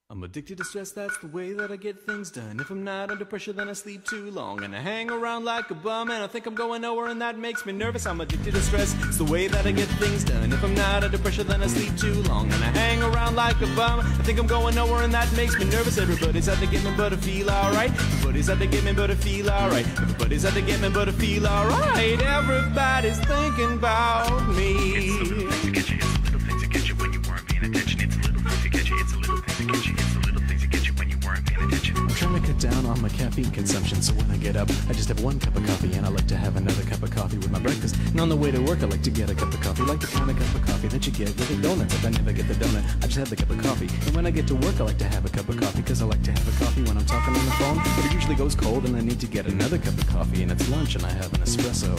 I'm addicted to stress, that's the way that I get things done. If I'm not under pressure, then I sleep too long. And I hang around like a bum, and I think I'm going nowhere, and that makes me nervous. I'm addicted to stress, it's the way that I get things done. If I'm not under pressure, then I sleep too long. And I hang around like a bum, I think I'm going nowhere, and that makes me nervous. Everybody's out to get me, but I feel alright. Everybody's out to get me, but I feel alright. Everybody's out to get me, but I feel alright. Everybody's thinking about me. It's the little things that get you, it's the little things that get you when you weren't paying attention. It's the little things that get you, it's the little things that get you. It's the little things that get you when you weren't paying attention. I'm trying to cut down on my caffeine consumption, so when I get up, I just have one cup of coffee, and I like to have another cup of coffee with my breakfast. And on the way to work, I like to get a cup of coffee, like the kind of cup of coffee that you get with a donut. If I never get the donut, I just have the cup of coffee. And when I get to work, I like to have a cup of coffee, because I like to have a coffee when I'm talking on the phone. But it usually goes cold, and I need to get another cup of coffee, and it's lunch, and I have an espresso.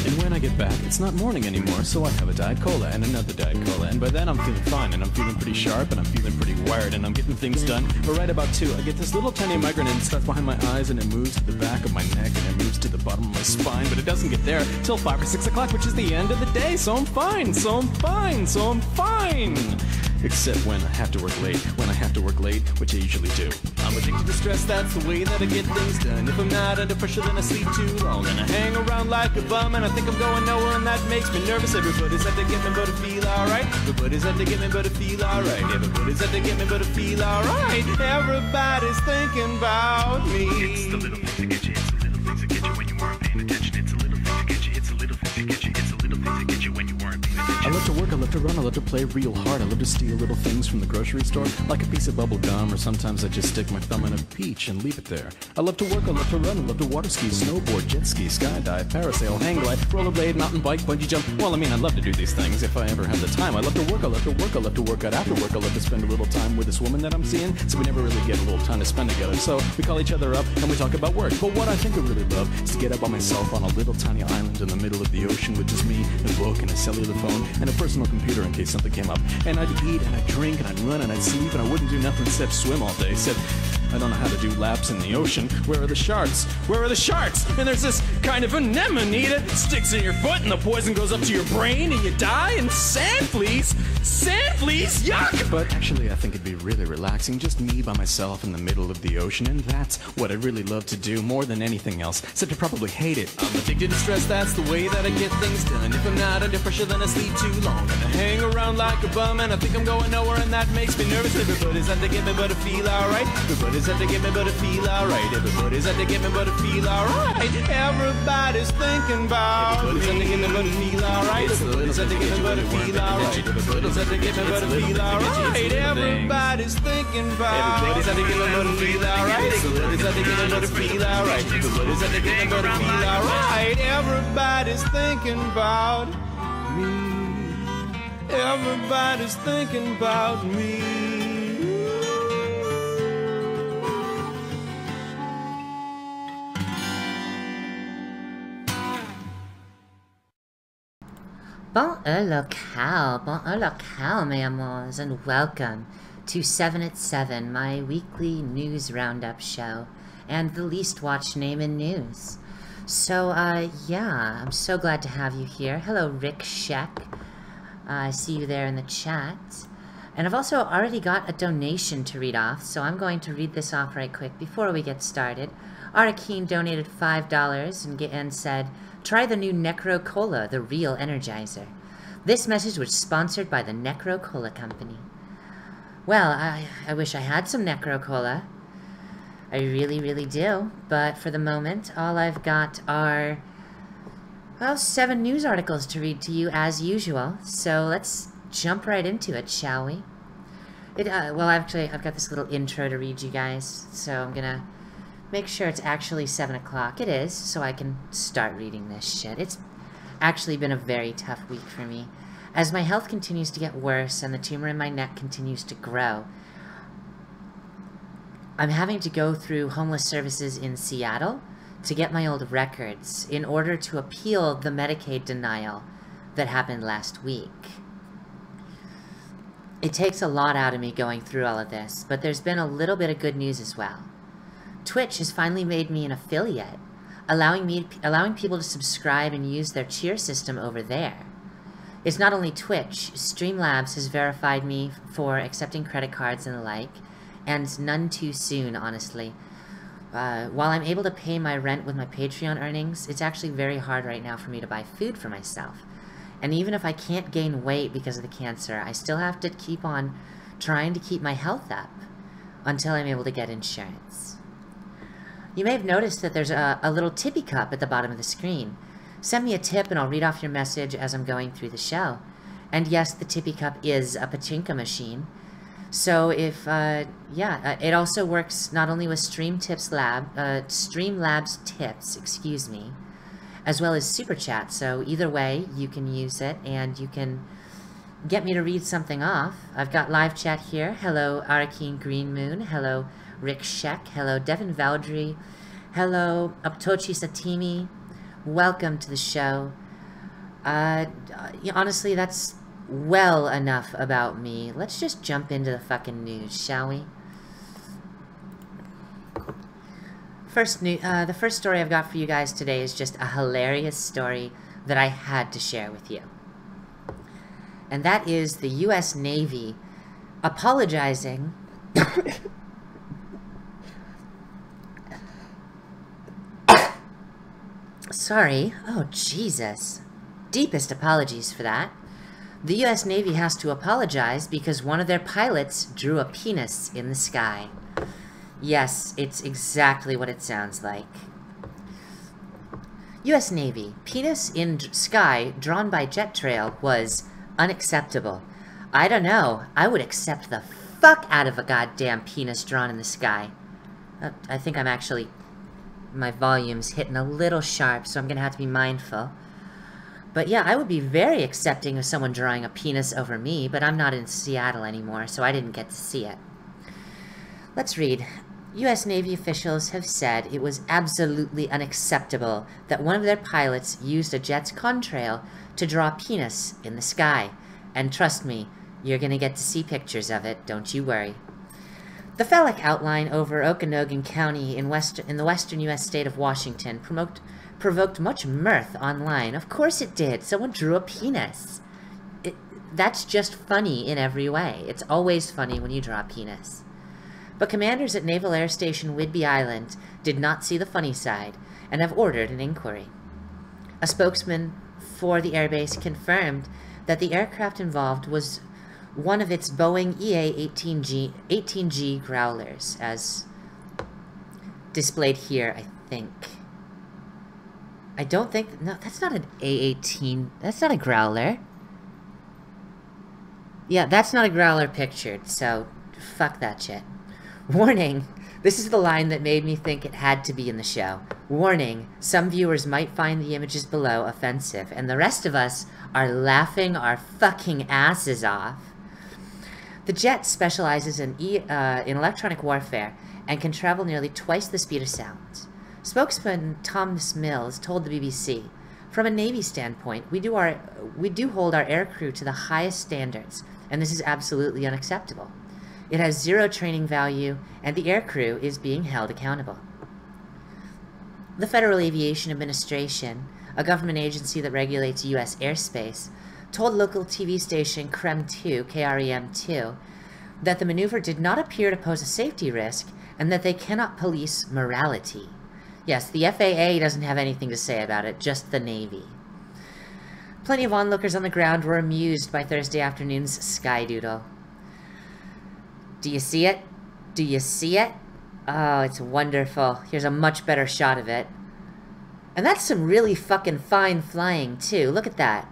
And when I get back, it's not morning anymore, so I have a Diet Cola and another Diet Cola, and by then I'm feeling fine, and I'm feeling pretty sharp, and I'm feeling pretty wired, and I'm getting things done. But right about 2, I get this little tiny migraine, and it starts behind my eyes, and it moves to the back of my neck, and it moves to the bottom of my spine, but it doesn't get there till 5 or 6 o'clock, which is the end of the day, so I'm fine, so I'm fine, so I'm fine. Except when I have to work late, which I usually do. I'm addicted to stress, that's the way that I get things done. If I'm not under pressure, then I sleep too long. And I hang around like a bum, and I think I'm going nowhere, and that makes me nervous. Everybody's out to get me, but I feel alright. Everybody's out to get me, but I feel alright. Everybody's out to get me, but I feel alright. Everybody's thinking about me. It's the little things that get you, it's the little things that get you when you weren't paying attention. It's the little things that get you, it's the little things that get you, it's the little things that get you when you weren't paying attention. I love to work, I love to run, I love to play real hard. I love to steal little things from the grocery store, like a piece of bubble gum, or sometimes I just stick my thumb in a peach and leave it there. I love to work, I love to run, I love to water ski, snowboard, jet ski, skydive, parasail, hang glide, rollerblade, mountain bike, bungee jump. Well, I mean, I love to do these things if I ever have the time. I love to work, I love to work, I love to work out after work. I love to spend a little time with this woman that I'm seeing, so we never really get a little time to spend together. So we call each other up and we talk about work. But what I think I really love is to get up by myself on a little tiny island in the middle of the ocean with just me, a book, and a cellular phone, and a personal computer in case something came up. And I'd eat, and I'd drink, and I'd run, and I'd sleep, and I wouldn't do nothing except swim all day. Except I don't know how to do laps in the ocean. Where are the sharks? Where are the sharks? And there's this kind of anemone that sticks in your foot, and the poison goes up to your brain, and you die. And sand fleas, yuck! But actually, I think it'd be really relaxing, just me by myself in the middle of the ocean, and that's what I really love to do more than anything else. Except I probably hate it. I'm addicted to stress, that's the way that I get things done. If I'm not under pressure, then I sleep too long, and I hang around like a bum, and I think I'm going nowhere, and that makes me nervous. Everybody's out to get me, but I feel alright. Everybody's out to get me, but I feel alright. Everybody's out to get me, but I feel alright. Everybody's thinking about me. Everybody's out to get me, but I feel alright. Everybody's out to get me, but I feel alright. Everybody's out to get me, but I feel alright. Everybody's thinking about me. Everybody's out to get me, but I feel alright. Everybody's out to get me, but I feel alright. Everybody's out to get me, but I feel alright. Everybody's thinking about me. Everybody's thinking about me. Bon locale, mes amours, and welcome to 7 at 7, my weekly news roundup show, and the least watched name in news. So, yeah, I'm so glad to have you here. Hello, Rick Sheck. I see you there in the chat. And I've also already got a donation to read off, so I'm going to read this off right quick before we get started. Arakeen donated $5 and said, "Try the new Necro Cola, the real energizer." This message was sponsored by the Necro Cola Company. Well, I wish I had some Necro Cola. I really, really do. But for the moment, all I've got are, well, 7 news articles to read to you as usual. So let's jump right into it, shall we? Well, actually, I've got this little intro to read you guys. So I'm gonna make sure it's actually 7 o'clock. It is, so I can start reading this shit. It's actually been a very tough week for me. As my health continues to get worse and the tumor in my neck continues to grow, I'm having to go through homeless services in Seattle to get my old records in order to appeal the Medicaid denial that happened last week. It takes a lot out of me going through all of this, but there's been a little bit of good news as well. Twitch has finally made me an affiliate, allowing people to subscribe and use their cheer system over there. It's not only Twitch. Streamlabs has verified me for accepting credit cards and the like, and none too soon, honestly. While I'm able to pay my rent with my Patreon earnings, it's actually very hard right now for me to buy food for myself. And even if I can't gain weight because of the cancer, I still have to keep on trying to keep my health up until I'm able to get insurance. You may have noticed that there's a little tippy cup at the bottom of the screen. Send me a tip and I'll read off your message as I'm going through the show. And yes, the tippy cup is a pachinko machine. So if, it also works not only with Streamlabs tips, excuse me, as well as Super Chat. So either way, you can use it and you can get me to read something off. I've got live chat here. Hello, Arakeen Green Moon. Hello, Rick Sheck. Hello, Devin Valdry. Hello, Uptochi Satimi. Welcome to the show. Honestly, that's well enough about me. Let's just jump into the fucking news, shall we? The first story I've got for you guys today is just a hilarious story that I had to share with you. And that is the U.S. Navy apologizing sorry. Oh, Jesus. Deepest apologies for that. The U.S. Navy has to apologize because one of their pilots drew a penis in the sky. Yes, it's exactly what it sounds like. U.S. Navy, penis in sky drawn by jet trail was unacceptable. I don't know. I would accept the fuck out of a goddamn penis drawn in the sky. I think I'm actually... my volume's hitting a little sharp, so I'm gonna have to be mindful. But yeah, I would be very accepting of someone drawing a penis over me, but I'm not in Seattle anymore, so I didn't get to see it. Let's read. U.S. Navy officials have said it was absolutely unacceptable that one of their pilots used a jet's contrail to draw a penis in the sky. And trust me, you're gonna get to see pictures of it, don't you worry. The phallic outline over Okanogan County in the western U.S. state of Washington provoked much mirth online. Of course it did. Someone drew a penis. That's just funny in every way. It's always funny when you draw a penis. But commanders at Naval Air Station Whidbey Island did not see the funny side and have ordered an inquiry. A spokesman for the airbase confirmed that the aircraft involved was one of its Boeing EA-18G Growlers, as displayed here, I think. I don't think... no, that's not an A-18. That's not a Growler. Yeah, that's not a Growler pictured, so fuck that shit. Warning! This is the line that made me think it had to be in the show. Warning! Some viewers might find the images below offensive, and the rest of us are laughing our fucking asses off. The jet specializes in electronic warfare and can travel nearly twice the speed of sound. Spokesman Thomas Mills told the BBC, "From a Navy standpoint, we do hold our aircrew to the highest standards, and this is absolutely unacceptable. It has zero training value, and the aircrew is being held accountable." The Federal Aviation Administration, a government agency that regulates U.S. airspace, told local TV station KREM2 that the maneuver did not appear to pose a safety risk and that they cannot police morality. Yes, the FAA doesn't have anything to say about it, just the Navy. Plenty of onlookers on the ground were amused by Thursday afternoon's sky doodle. Do you see it? Do you see it? Oh, it's wonderful. Here's a much better shot of it. And that's some really fucking fine flying, too. Look at that.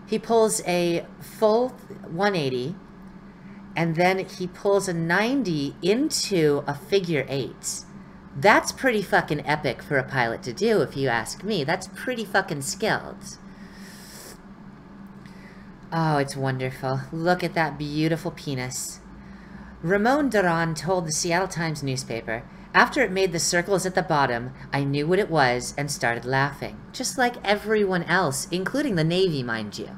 He pulls a full 180, and then he pulls a 90 into a figure 8. That's pretty fucking epic for a pilot to do, if you ask me. That's pretty fucking skilled. Oh, it's wonderful. Look at that beautiful penis. Ramon Duran told the Seattle Times newspaper, "After it made the circles at the bottom, I knew what it was and started laughing." Just like everyone else, including the Navy, mind you.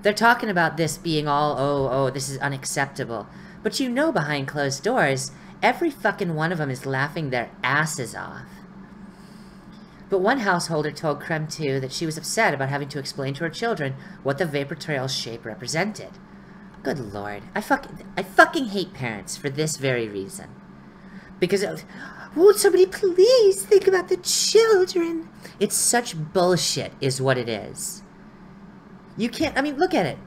They're talking about this being all, oh, this is unacceptable. But you know behind closed doors, every fucking one of them is laughing their asses off. But one householder told Krem 2 that she was upset about having to explain to her children what the vapor trail's shape represented. Good lord. I fucking hate parents for this very reason. Because, won't somebody please think about the children? It's such bullshit is what it is. You can't, I mean, look at it.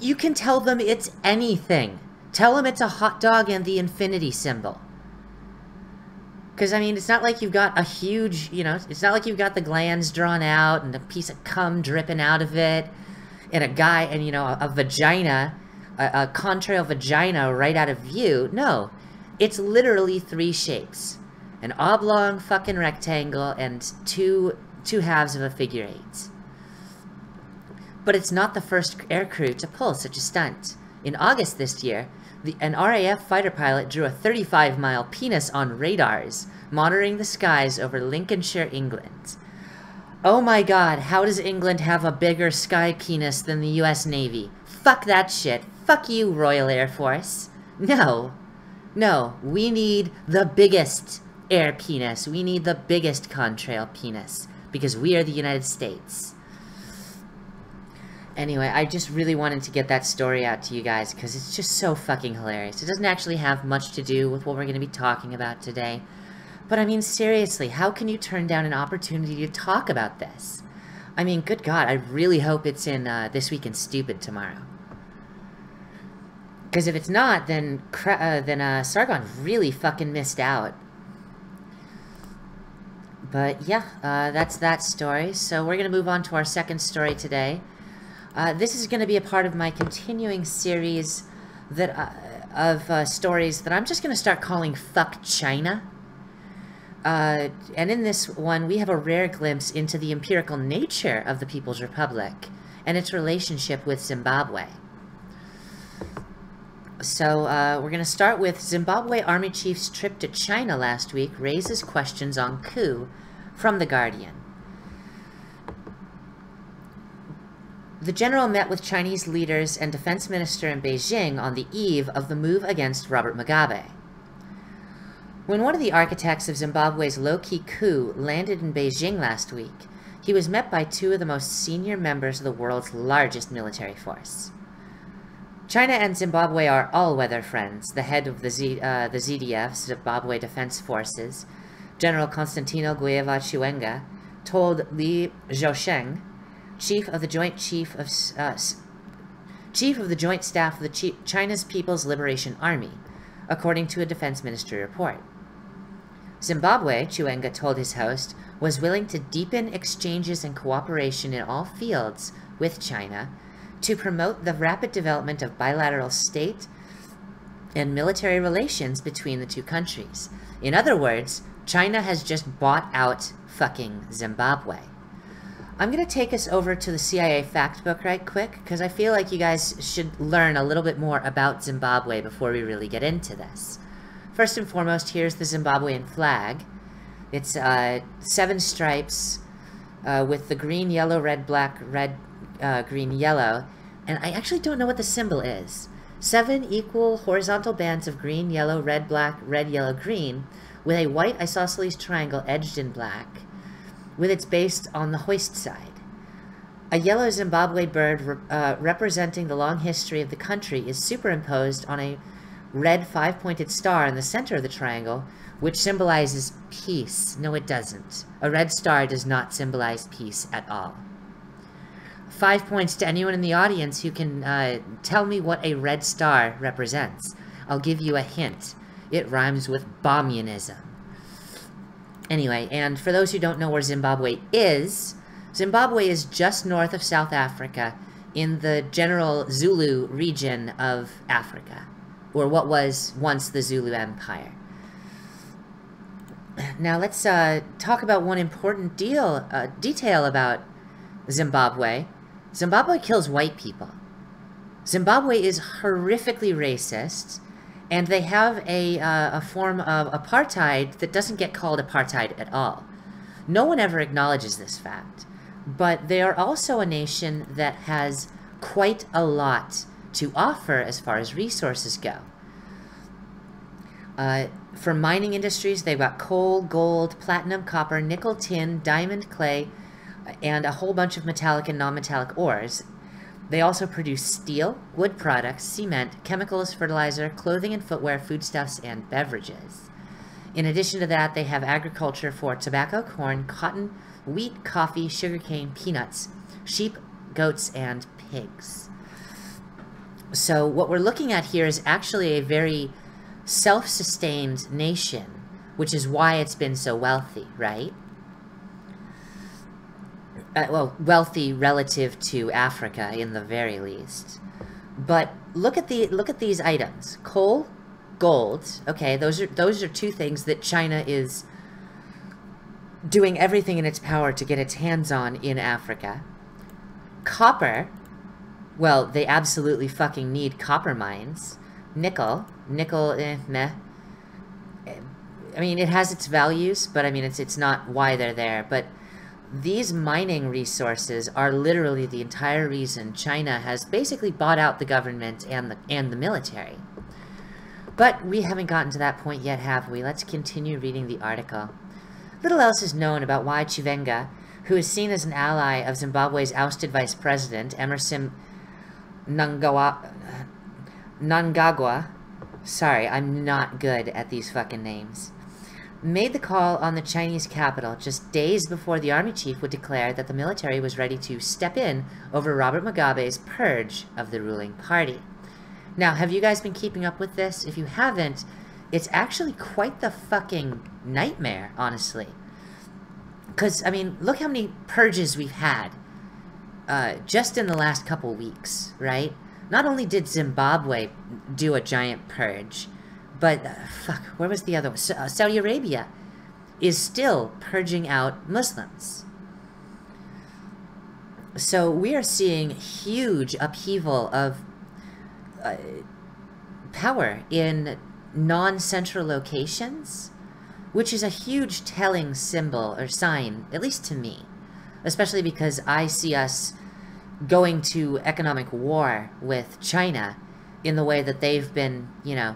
You can tell them it's anything. Tell them it's a hot dog and the infinity symbol. Because, I mean, it's not like you've got a huge, you know, it's not like you've got the glands drawn out and a piece of cum dripping out of it. And a guy, and, you know, a vagina, a contrail vagina right out of view. No. It's literally 3 shapes. An oblong fucking rectangle and two halves of a figure 8. But it's not the first aircrew to pull such a stunt. In August this year, an RAF fighter pilot drew a 35-mile penis on radars, monitoring the skies over Lincolnshire, England. Oh my god, how does England have a bigger sky penis than the US Navy? Fuck that shit. Fuck you, Royal Air Force. No. No, we need the biggest air penis. We need the biggest contrail penis. Because we are the United States. Anyway, I just really wanted to get that story out to you guys because it's just so fucking hilarious. It doesn't actually have much to do with what we're going to be talking about today. But I mean, seriously, how can you turn down an opportunity to talk about this? I mean, good God, I really hope it's in This Week in Stupid tomorrow. Because if it's not, then Sargon really fucking missed out. But yeah, that's that story. So we're going to move on to our second story today. This is going to be a part of my continuing series of stories that I'm just going to start calling Fuck China. And in this one, we have a rare glimpse into the empirical nature of the People's Republic and its relationship with Zimbabwe. So we're going to start with Zimbabwe Army Chief's trip to China last week raises questions on coup from The Guardian. The general met with Chinese leaders and defense minister in Beijing on the eve of the move against Robert Mugabe. When one of the architects of Zimbabwe's low-key coup landed in Beijing last week, he was met by 2 of the most senior members of the world's largest military force. China and Zimbabwe are all-weather friends. The head of the ZDF, Zimbabwe Defense Forces, General Constantino Gueva Chiwenga, told Li Zhousheng, Chief of the Joint Staff of China's People's Liberation Army, according to a Defense Ministry report. Zimbabwe, Chiwenga told his host, was willing to deepen exchanges and cooperation in all fields with China to promote the rapid development of bilateral state and military relations between the 2 countries. In other words, China has just bought out fucking Zimbabwe. I'm going to take us over to the CIA fact book right quick, because I feel like you guys should learn a little bit more about Zimbabwe before we really get into this. First and foremost, here's the Zimbabwean flag. It's 7 stripes with the green, yellow, red, black, red, green, yellow. And I actually don't know what the symbol is. 7 equal horizontal bands of green, yellow, red, black, red, yellow, green, with a white isosceles triangle edged in black, with its base on the hoist side. A yellow Zimbabwe bird representing the long history of the country is superimposed on a red 5-pointed star in the center of the triangle, which symbolizes peace. No, it doesn't. A red star does not symbolize peace at all. 5 points to anyone in the audience who can tell me what a red star represents. I'll give you a hint. It rhymes with communism. Anyway, and for those who don't know where Zimbabwe is just north of South Africa in the general Zulu region of Africa, or what was once the Zulu Empire. Now let's talk about one important detail about Zimbabwe. Zimbabwe kills white people. Zimbabwe is horrifically racist, and they have a form of apartheid that doesn't get called apartheid at all. No one ever acknowledges this fact, but they are also a nation that has quite a lot to offer as far as resources go. For mining industries, they've got coal, gold, platinum, copper, nickel, tin, diamond, clay, and a whole bunch of metallic and non-metallic ores. They also produce steel, wood products, cement, chemicals, fertilizer, clothing and footwear, foodstuffs, and beverages. In addition to that, they have agriculture for tobacco, corn, cotton, wheat, coffee, sugarcane, peanuts, sheep, goats, and pigs. So what we're looking at here is actually a very self-sustained nation, which is why it's been so wealthy, right? Well, wealthy relative to Africa, in the very least. But look at these items: coal, gold. Okay, those are two things that China is doing everything in its power to get its hands on in Africa. Copper. Well, they absolutely fucking need copper mines. Nickel, meh. I mean, it has its values, but I mean, it's not why they're there. But these mining resources are literally the entire reason China has basically bought out the government and the military. But we haven't gotten to that point yet, have we? Let's continue reading the article. Little else is known about why Chivenga, who is seen as an ally of Zimbabwe's ousted vice president, Emerson Mnangagwa, sorry, I'm not good at these fucking names, made the call on the Chinese capital just days before the army chief would declare that the military was ready to step in over Robert Mugabe's purge of the ruling party. Now, have you guys been keeping up with this? If you haven't, it's actually quite the fucking nightmare, honestly. Because, I mean, look how many purges we've had just in the last couple weeks, right? Not only did Zimbabwe do a giant purge, but, fuck, where was the other one? Saudi Arabia is still purging out Muslims. So we are seeing huge upheaval of power in non-central locations, which is a huge telling symbol or sign, at least to me, especially because I see us going to economic war with China in the way that they've been, you know,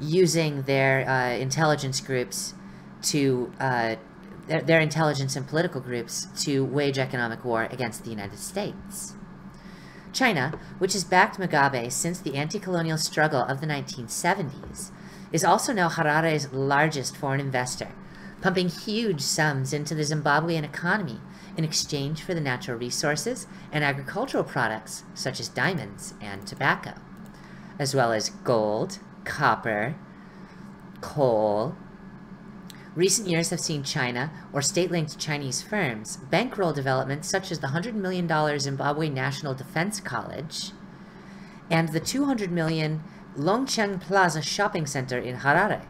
using their intelligence groups to, their intelligence and political groups to wage economic war against the United States. China, which has backed Mugabe since the anti-colonial struggle of the 1970s, is also now Harare's largest foreign investor, pumping huge sums into the Zimbabwean economy in exchange for the natural resources and agricultural products such as diamonds and tobacco, as well as gold, copper, coal. Recent years have seen China, or state-linked Chinese firms, bankroll developments such as the $100 million Zimbabwe National Defense College and the $200 million Longcheng Plaza shopping center in Harare.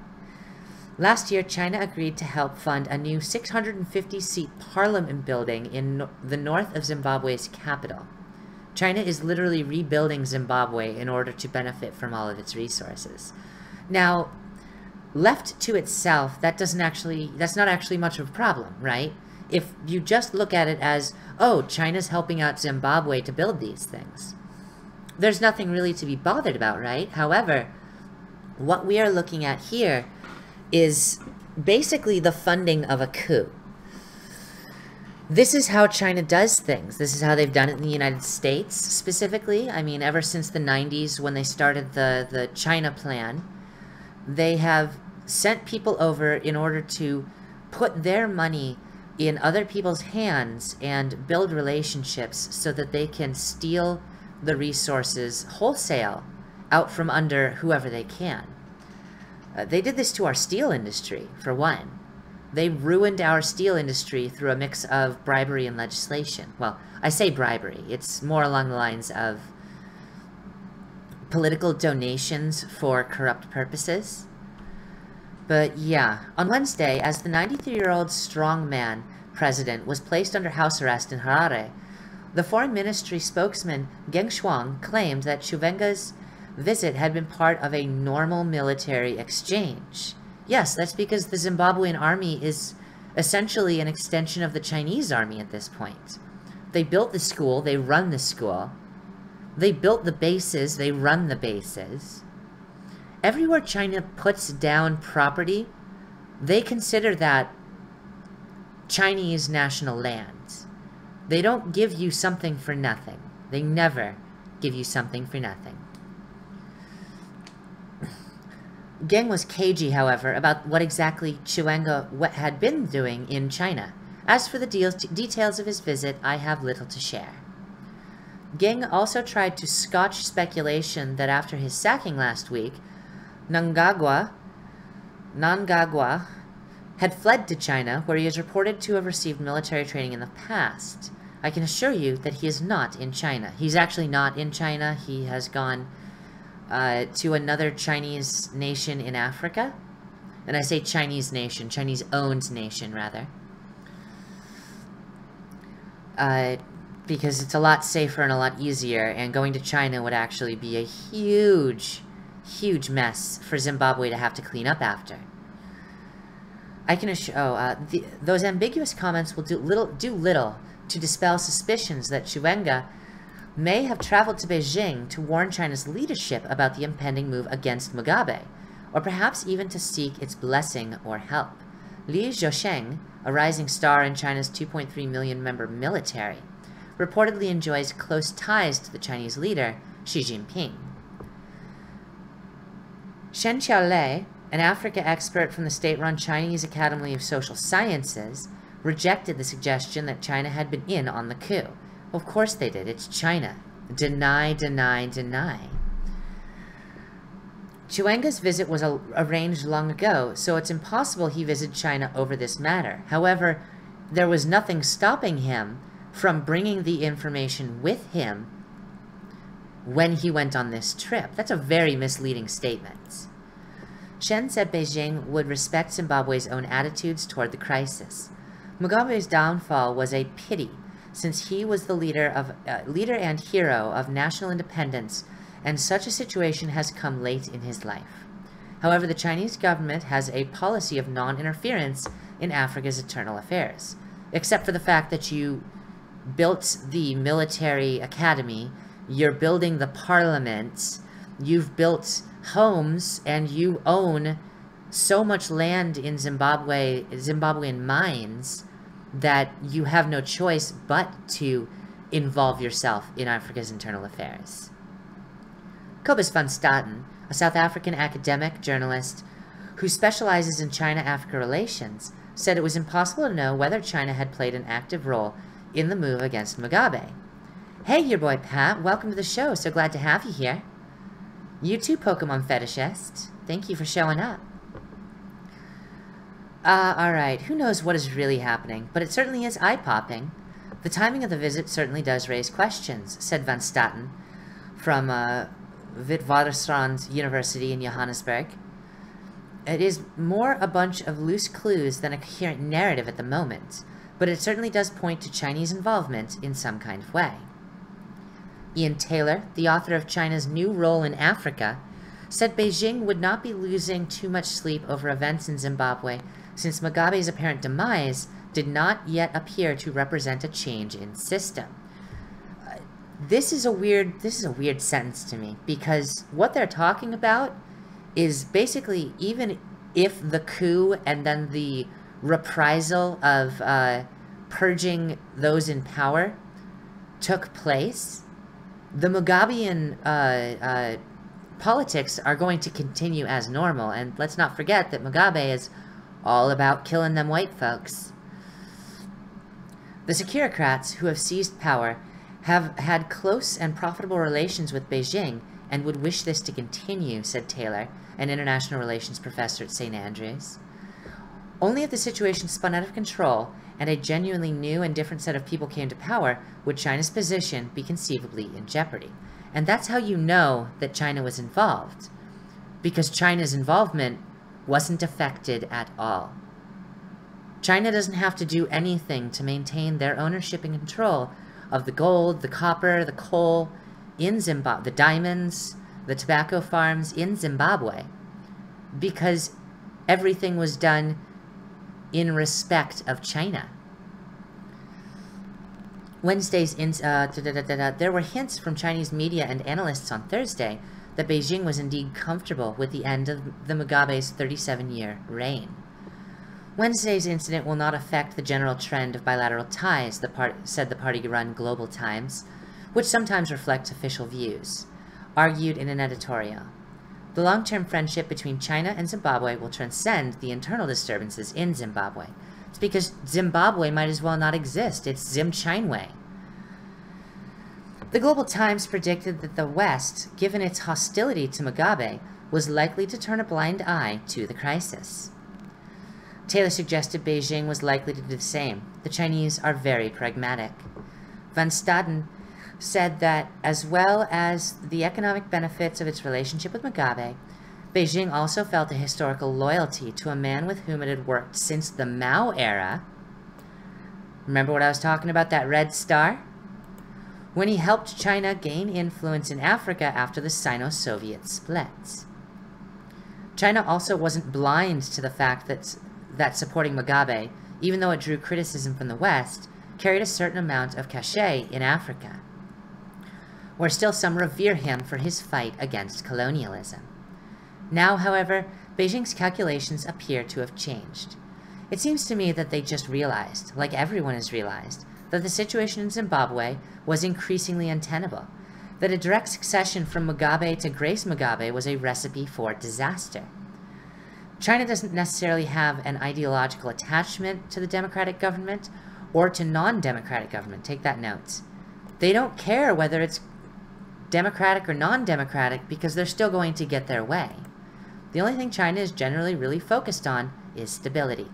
Last year, China agreed to help fund a new 650-seat parliament building in the north of Zimbabwe's capital. China is literally rebuilding Zimbabwe in order to benefit from all of its resources. Now, left to itself, that's not actually much of a problem, right? If you just look at it as, oh, China's helping out Zimbabwe to build these things, there's nothing really to be bothered about, right? However, what we are looking at here is basically the funding of a coup. This is how China does things. This is how they've done it in the United States, specifically. I mean, ever since the 90s when they started the China Plan, they have sent people over in order to put their money in other people's hands and build relationships so that they can steal the resources wholesale out from under whoever they can. They did this to our steel industry, for one. They ruined our steel industry through a mix of bribery and legislation. Well, I say bribery. It's more along the lines of political donations for corrupt purposes. But yeah, on Wednesday, as the 93-year-old strongman president was placed under house arrest in Harare, the foreign ministry spokesman Geng Shuang claimed that Chivenga's visit had been part of a normal military exchange. Yes, that's because the Zimbabwean army is essentially an extension of the Chinese army at this point. They built the school, they run the school. They built the bases, they run the bases. everywhere China puts down property, they consider that Chinese national lands. They don't give you something for nothing. They never give you something for nothing. Geng was cagey, however, about what exactly Chiwenga had been doing in China. As for the details of his visit, I have little to share. Geng also tried to scotch speculation that after his sacking last week, Nangagwa had fled to China, where he is reported to have received military training in the past. I can assure you that he is not in China. He's actually not in China. He has gone to another Chinese nation in Africa. And I say Chinese nation, Chinese-owned nation, rather. Because it's a lot safer and a lot easier, and going to China would actually be a huge, huge mess for Zimbabwe to have to clean up after. I can assure, those ambiguous comments will do little to dispel suspicions that Chiwenga may have traveled to Beijing to warn China's leadership about the impending move against Mugabe, or perhaps even to seek its blessing or help. Li Zhosheng, a rising star in China's 2.3 million member military, reportedly enjoys close ties to the Chinese leader, Xi Jinping. Shen Xiaolei, an Africa expert from the state-run Chinese Academy of Social Sciences, rejected the suggestion that China had been in on the coup. Of course they did. It's China. Deny, deny, deny. Chiwenga's visit was arranged long ago, so it's impossible he visited China over this matter. However, there was nothing stopping him from bringing the information with him when he went on this trip. That's a very misleading statement. Shen said Beijing would respect Zimbabwe's own attitudes toward the crisis. Mugabe's downfall was a pity, since he was the leader and hero of national independence, and such a situation has come late in his life. However, the Chinese government has a policy of non-interference in Africa's internal affairs, except for the fact that you built the military academy, you're building the parliament, you've built homes, and you own so much land in Zimbabwean mines, that you have no choice but to involve yourself in Africa's internal affairs. Cobus van Staten, a South African academic journalist who specializes in China-Africa relations, said it was impossible to know whether China had played an active role in the move against Mugabe. Hey, your boy Pat, welcome to the show. So glad to have you here. You too, Pokemon Fetishist. Thank you for showing up. Alright, who knows what is really happening, but it certainly is eye-popping. The timing of the visit certainly does raise questions, said Van Staten from Witwatersrand University in Johannesburg. It is more a bunch of loose clues than a coherent narrative at the moment, but it certainly does point to Chinese involvement in some kind of way. Ian Taylor, the author of China's New Role in Africa, said Beijing would not be losing too much sleep over events in Zimbabwe, since Mugabe's apparent demise did not yet appear to represent a change in system. This is a weird sentence to me, because what they're talking about is basically, even if the coup and then the reprisal of purging those in power took place, the Mugabean politics are going to continue as normal. And let's not forget that Mugabe is all about killing them white folks. The Securocrats who have seized power have had close and profitable relations with Beijing and would wish this to continue, said Taylor, an international relations professor at St. Andrews. Only if the situation spun out of control and a genuinely new and different set of people came to power would China's position be conceivably in jeopardy. And that's how you know that China was involved, because China's involvement wasn't affected at all. China doesn't have to do anything to maintain their ownership and control of the gold, the copper, the coal in Zimbabwe, the diamonds, the tobacco farms in Zimbabwe, because everything was done in respect of China. Wednesday's there were hints from Chinese media and analysts on Thursday that Beijing was indeed comfortable with the end of the Mugabe's 37-year reign. Wednesday's incident will not affect the general trend of bilateral ties, said the party-run Global Times, which sometimes reflects official views, argued in an editorial. The long-term friendship between China and Zimbabwe will transcend the internal disturbances in Zimbabwe. It's because Zimbabwe might as well not exist. It's Zim-Chinway. The Global Times predicted that the West, given its hostility to Mugabe, was likely to turn a blind eye to the crisis. Taylor suggested Beijing was likely to do the same. The Chinese are very pragmatic. Van Staden said that, as well as the economic benefits of its relationship with Mugabe, Beijing also felt a historical loyalty to a man with whom it had worked since the Mao era. Remember what I was talking about, that Red Star? When he helped China gain influence in Africa after the Sino-Soviet split. China also wasn't blind to the fact that supporting Mugabe, even though it drew criticism from the West, carried a certain amount of cachet in Africa, where still some revere him for his fight against colonialism. Now, however, Beijing's calculations appear to have changed. It seems to me that they just realized, like everyone has realized, that the situation in Zimbabwe was increasingly untenable, that a direct succession from Mugabe to Grace Mugabe was a recipe for disaster. China doesn't necessarily have an ideological attachment to the democratic government or to non-democratic government. Take that note. They don't care whether it's democratic or non-democratic because they're still going to get their way. The only thing China is generally really focused on is stability.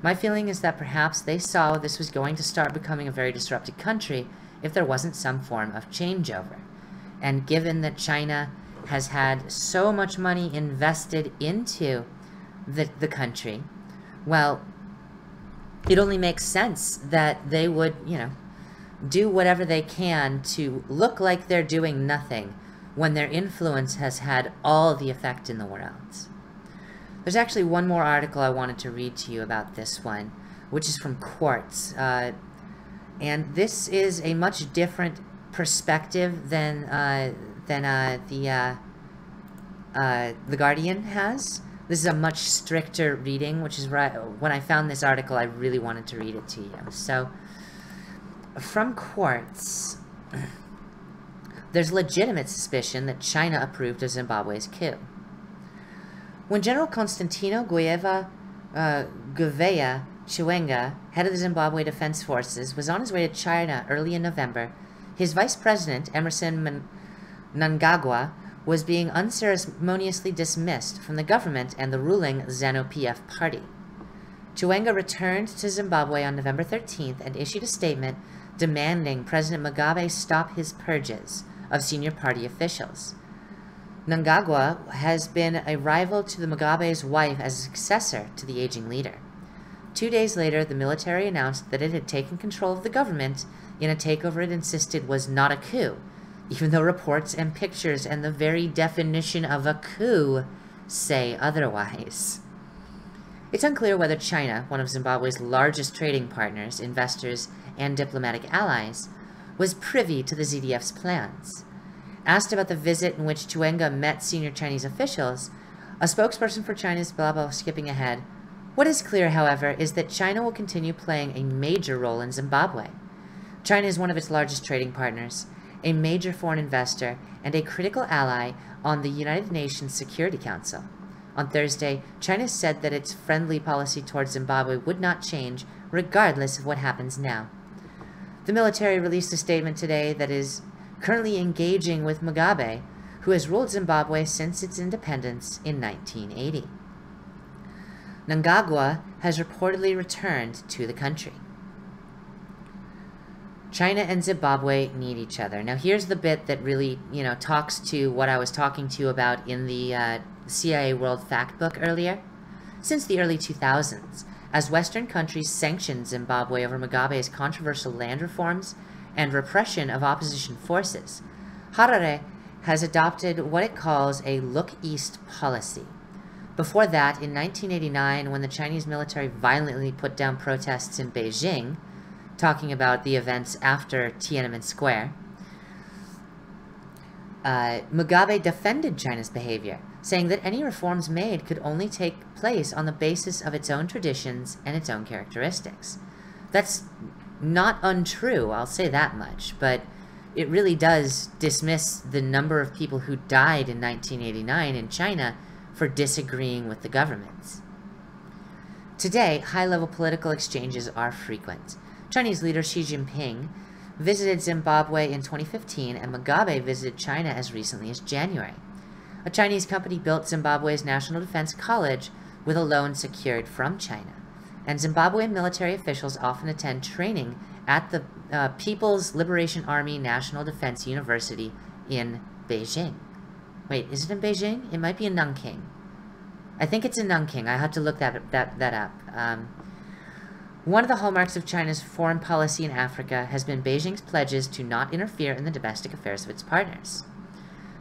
My feeling is that perhaps they saw this was going to start becoming a very disrupted country if there wasn't some form of changeover. And given that China has had so much money invested into the country, well, it only makes sense that they would, do whatever they can to look like they're doing nothing when their influence has had all the effect in the world. There's actually one more article I wanted to read to you about this one, which is from Quartz. And this is a much different perspective than the Guardian has. This is a much stricter reading, which is right. When I found this article, I really wanted to read it to you. So, from Quartz, there's legitimate suspicion that China approved of Zimbabwe's coup. When General Constantino Gouveia Chiwenga, head of the Zimbabwe Defense Forces, was on his way to China early in November, his vice president, Emerson Mnangagwa, was being unceremoniously dismissed from the government and the ruling ZANU-PF party. Chiwenga returned to Zimbabwe on November 13th and issued a statement demanding President Mugabe stop his purges of senior party officials. Mnangagwa has been a rival to the Mugabe's wife as a successor to the aging leader. 2 days later, the military announced that it had taken control of the government in a takeover it insisted was not a coup, even though reports and pictures and the very definition of a coup say otherwise. It's unclear whether China, one of Zimbabwe's largest trading partners, investors, and diplomatic allies, was privy to the ZDF's plans. Asked about the visit in which Chiwenga met senior Chinese officials, a spokesperson for China's skipping ahead. What is clear, however, is that China will continue playing a major role in Zimbabwe. China is one of its largest trading partners, a major foreign investor, and a critical ally on the United Nations Security Council. On Thursday, China said that its friendly policy towards Zimbabwe would not change, regardless of what happens now. The military released a statement today that is currently engaging with Mugabe, who has ruled Zimbabwe since its independence in 1980. Mnangagwa has reportedly returned to the country. China and Zimbabwe need each other. Now here's the bit that really, talks to what I was talking to you about in the CIA World Fact Book earlier. Since the early 2000s, as Western countries sanctioned Zimbabwe over Mugabe's controversial land reforms and repression of opposition forces, Harare has adopted what it calls a Look East policy. Before that, in 1989, when the Chinese military violently put down protests in Beijing, talking about the events after Tiananmen Square, Mugabe defended China's behavior, saying that any reforms made could only take place on the basis of its own traditions and its own characteristics. That's not untrue, I'll say that much, but it really does dismiss the number of people who died in 1989 in China for disagreeing with the government. Today, high-level political exchanges are frequent. Chinese leader Xi Jinping visited Zimbabwe in 2015, and Mugabe visited China as recently as January. A Chinese company built Zimbabwe's National Defense College with a loan secured from China, and Zimbabwean military officials often attend training at the People's Liberation Army National Defense University in Beijing. Wait, is it in Beijing? It might be in Nanking. I think it's in Nanking. I had to look that up. One of the hallmarks of China's foreign policy in Africa has been Beijing's pledges to not interfere in the domestic affairs of its partners.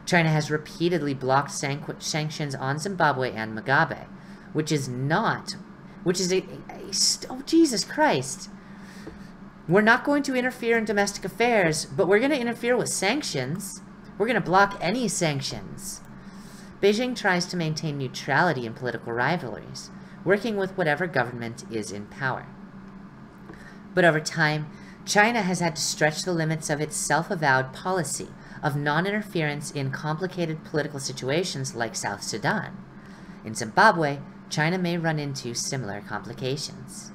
China has repeatedly blocked sanctions on Zimbabwe and Mugabe, oh, Jesus Christ. We're not going to interfere in domestic affairs, but we're going to interfere with sanctions. We're going to block any sanctions. Beijing tries to maintain neutrality in political rivalries, working with whatever government is in power. But over time, China has had to stretch the limits of its self-avowed policy of non-interference in complicated political situations like South Sudan. In Zimbabwe, China may run into similar complications.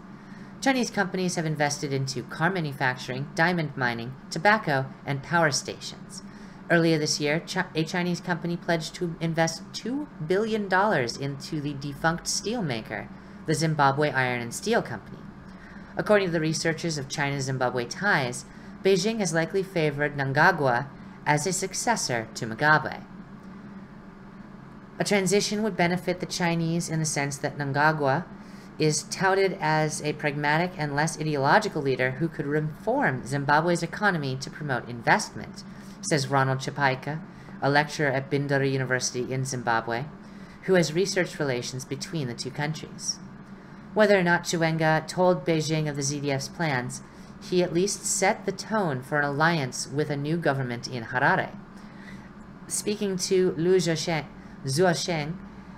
Chinese companies have invested into car manufacturing, diamond mining, tobacco, and power stations. Earlier this year, a Chinese company pledged to invest $2 billion into the defunct steelmaker, the Zimbabwe Iron and Steel Company. According to the researchers of China-Zimbabwe ties, Beijing has likely favored Mnangagwa as a successor to Mugabe. A transition would benefit the Chinese in the sense that Mnangagwa is touted as a pragmatic and less ideological leader who could reform Zimbabwe's economy to promote investment, says Ronald Chapaika, a lecturer at Bindara University in Zimbabwe, who has researched relations between the two countries. Whether or not Chiwenga told Beijing of the ZDF's plans, he at least set the tone for an alliance with a new government in Harare. Speaking to Liu Zuosheng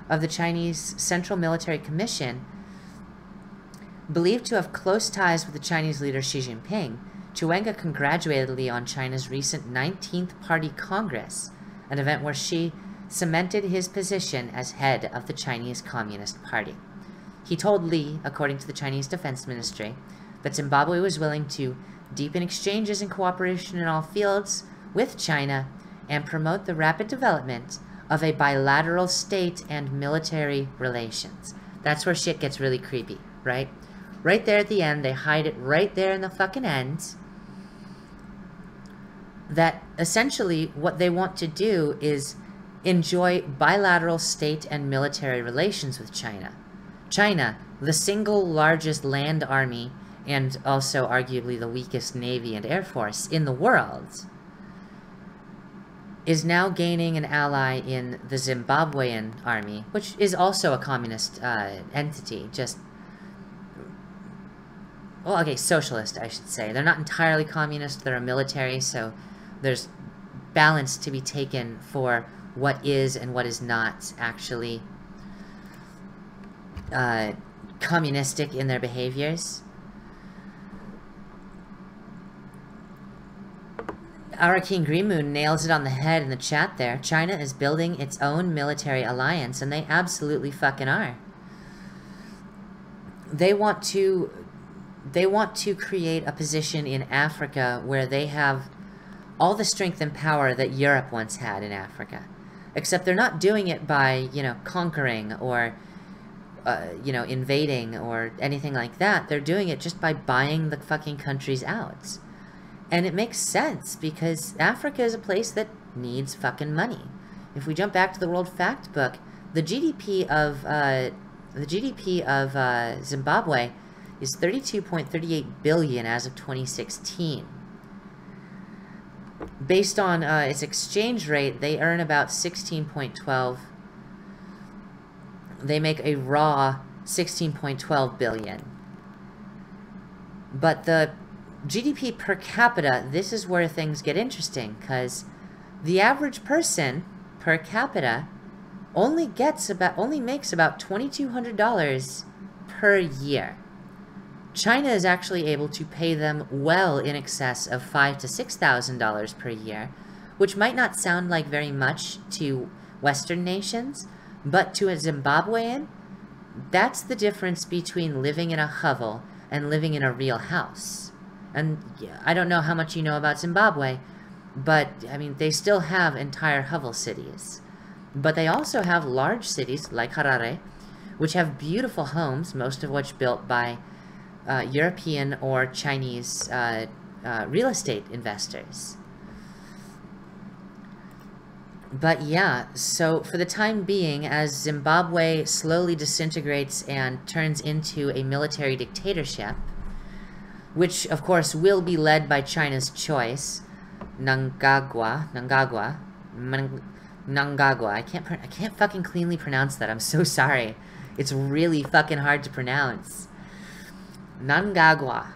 of the Chinese Central Military Commission, believed to have close ties with the Chinese leader Xi Jinping, Chiwenga congratulated Li on China's recent 19th Party Congress, an event where Xi cemented his position as head of the Chinese Communist Party. He told Li, according to the Chinese Defense Ministry, that Zimbabwe was willing to deepen exchanges and cooperation in all fields with China and promote the rapid development of a bilateral state and military relations. That's where shit gets really creepy, right? Right there at the end, they hide it right there in the fucking end, that essentially what they want to do is enjoy bilateral state and military relations with China. China, the single largest land army and also arguably the weakest navy and air force in the world, is now gaining an ally in the Zimbabwean army, which is also a communist entity, socialist, I should say. They're not entirely communist, they're a military, so there's balance to be taken for what is and what is not actually communistic in their behaviors. Our King Greenmoon nails it on the head in the chat there. China is building its own military alliance, and they absolutely fucking are. They want to create a position in Africa where they have all the strength and power that Europe once had in Africa. Except they're not doing it by, conquering or, invading or anything like that. They're doing it just by buying the fucking countries out. And it makes sense, because Africa is a place that needs fucking money. If we jump back to the World Fact Book, the GDP of Zimbabwe is 32.38 billion as of 2016. Based on its exchange rate, they earn about 16.12. They make a raw 16.12 billion. But the GDP per capita, this is where things get interesting, because the average person per capita only makes about $2,200 per year. China is actually able to pay them well in excess of $5,000 to $6,000 per year, which might not sound like very much to Western nations, but to a Zimbabwean, that's the difference between living in a hovel and living in a real house. And I don't know how much you know about Zimbabwe, but I mean, they still have entire hovel cities. But they also have large cities like Harare, which have beautiful homes, most of which built by European or Chinese real estate investors. But yeah, so for the time being, as Zimbabwe slowly disintegrates and turns into a military dictatorship, which of course will be led by China's choice, Mnangagwa. I can't fucking cleanly pronounce that. I'm so sorry. It's really fucking hard to pronounce. Mnangagwa.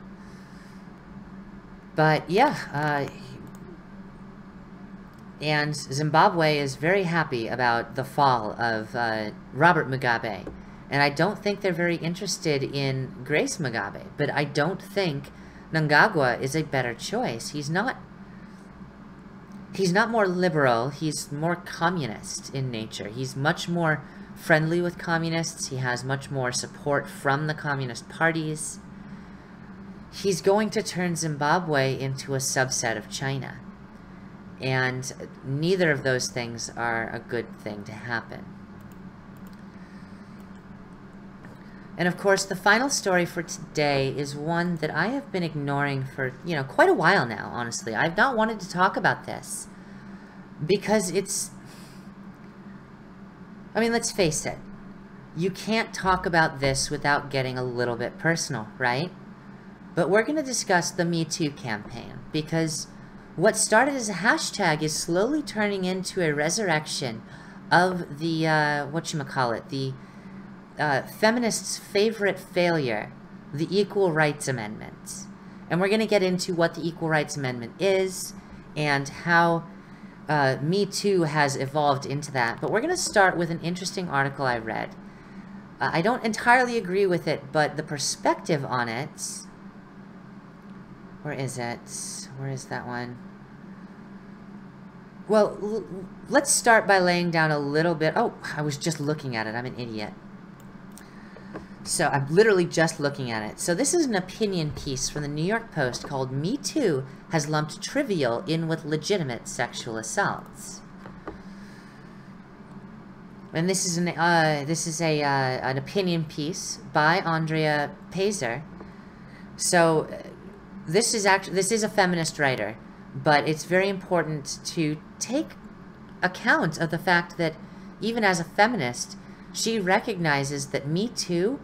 But yeah, and Zimbabwe is very happy about the fall of Robert Mugabe. And I don't think they're very interested in Grace Mugabe. But I don't think Mnangagwa is a better choice. He's not more liberal. He's more communist in nature. He's much more friendly with communists. He has much more support from the communist parties. He's going to turn Zimbabwe into a subset of China. And neither of those things are a good thing to happen. And of course, the final story for today is one that I have been ignoring for, quite a while now, honestly. I've not wanted to talk about this. Because it's... I mean, let's face it. You can't talk about this without getting a little bit personal, right? But we're going to discuss the Me Too campaign. Because what started as a hashtag is slowly turning into a resurrection of the, the feminists' favorite failure, the Equal Rights Amendment. And we're going to get into what the Equal Rights Amendment is and how Me Too has evolved into that. But we're going to start with an interesting article I read. I don't entirely agree with it, but the perspective on it... Where is it? Where is that one? Well, let's start by laying down a little bit... Oh, I was just looking at it. I'm an idiot. So I'm literally just looking at it. So this is an opinion piece from the New York Post called Me Too has lumped trivial in with legitimate sexual assaults. And this is an opinion piece by Andrea Pazer. So this is a feminist writer, but it's very important to take account of the fact that even as a feminist, she recognizes that Me Too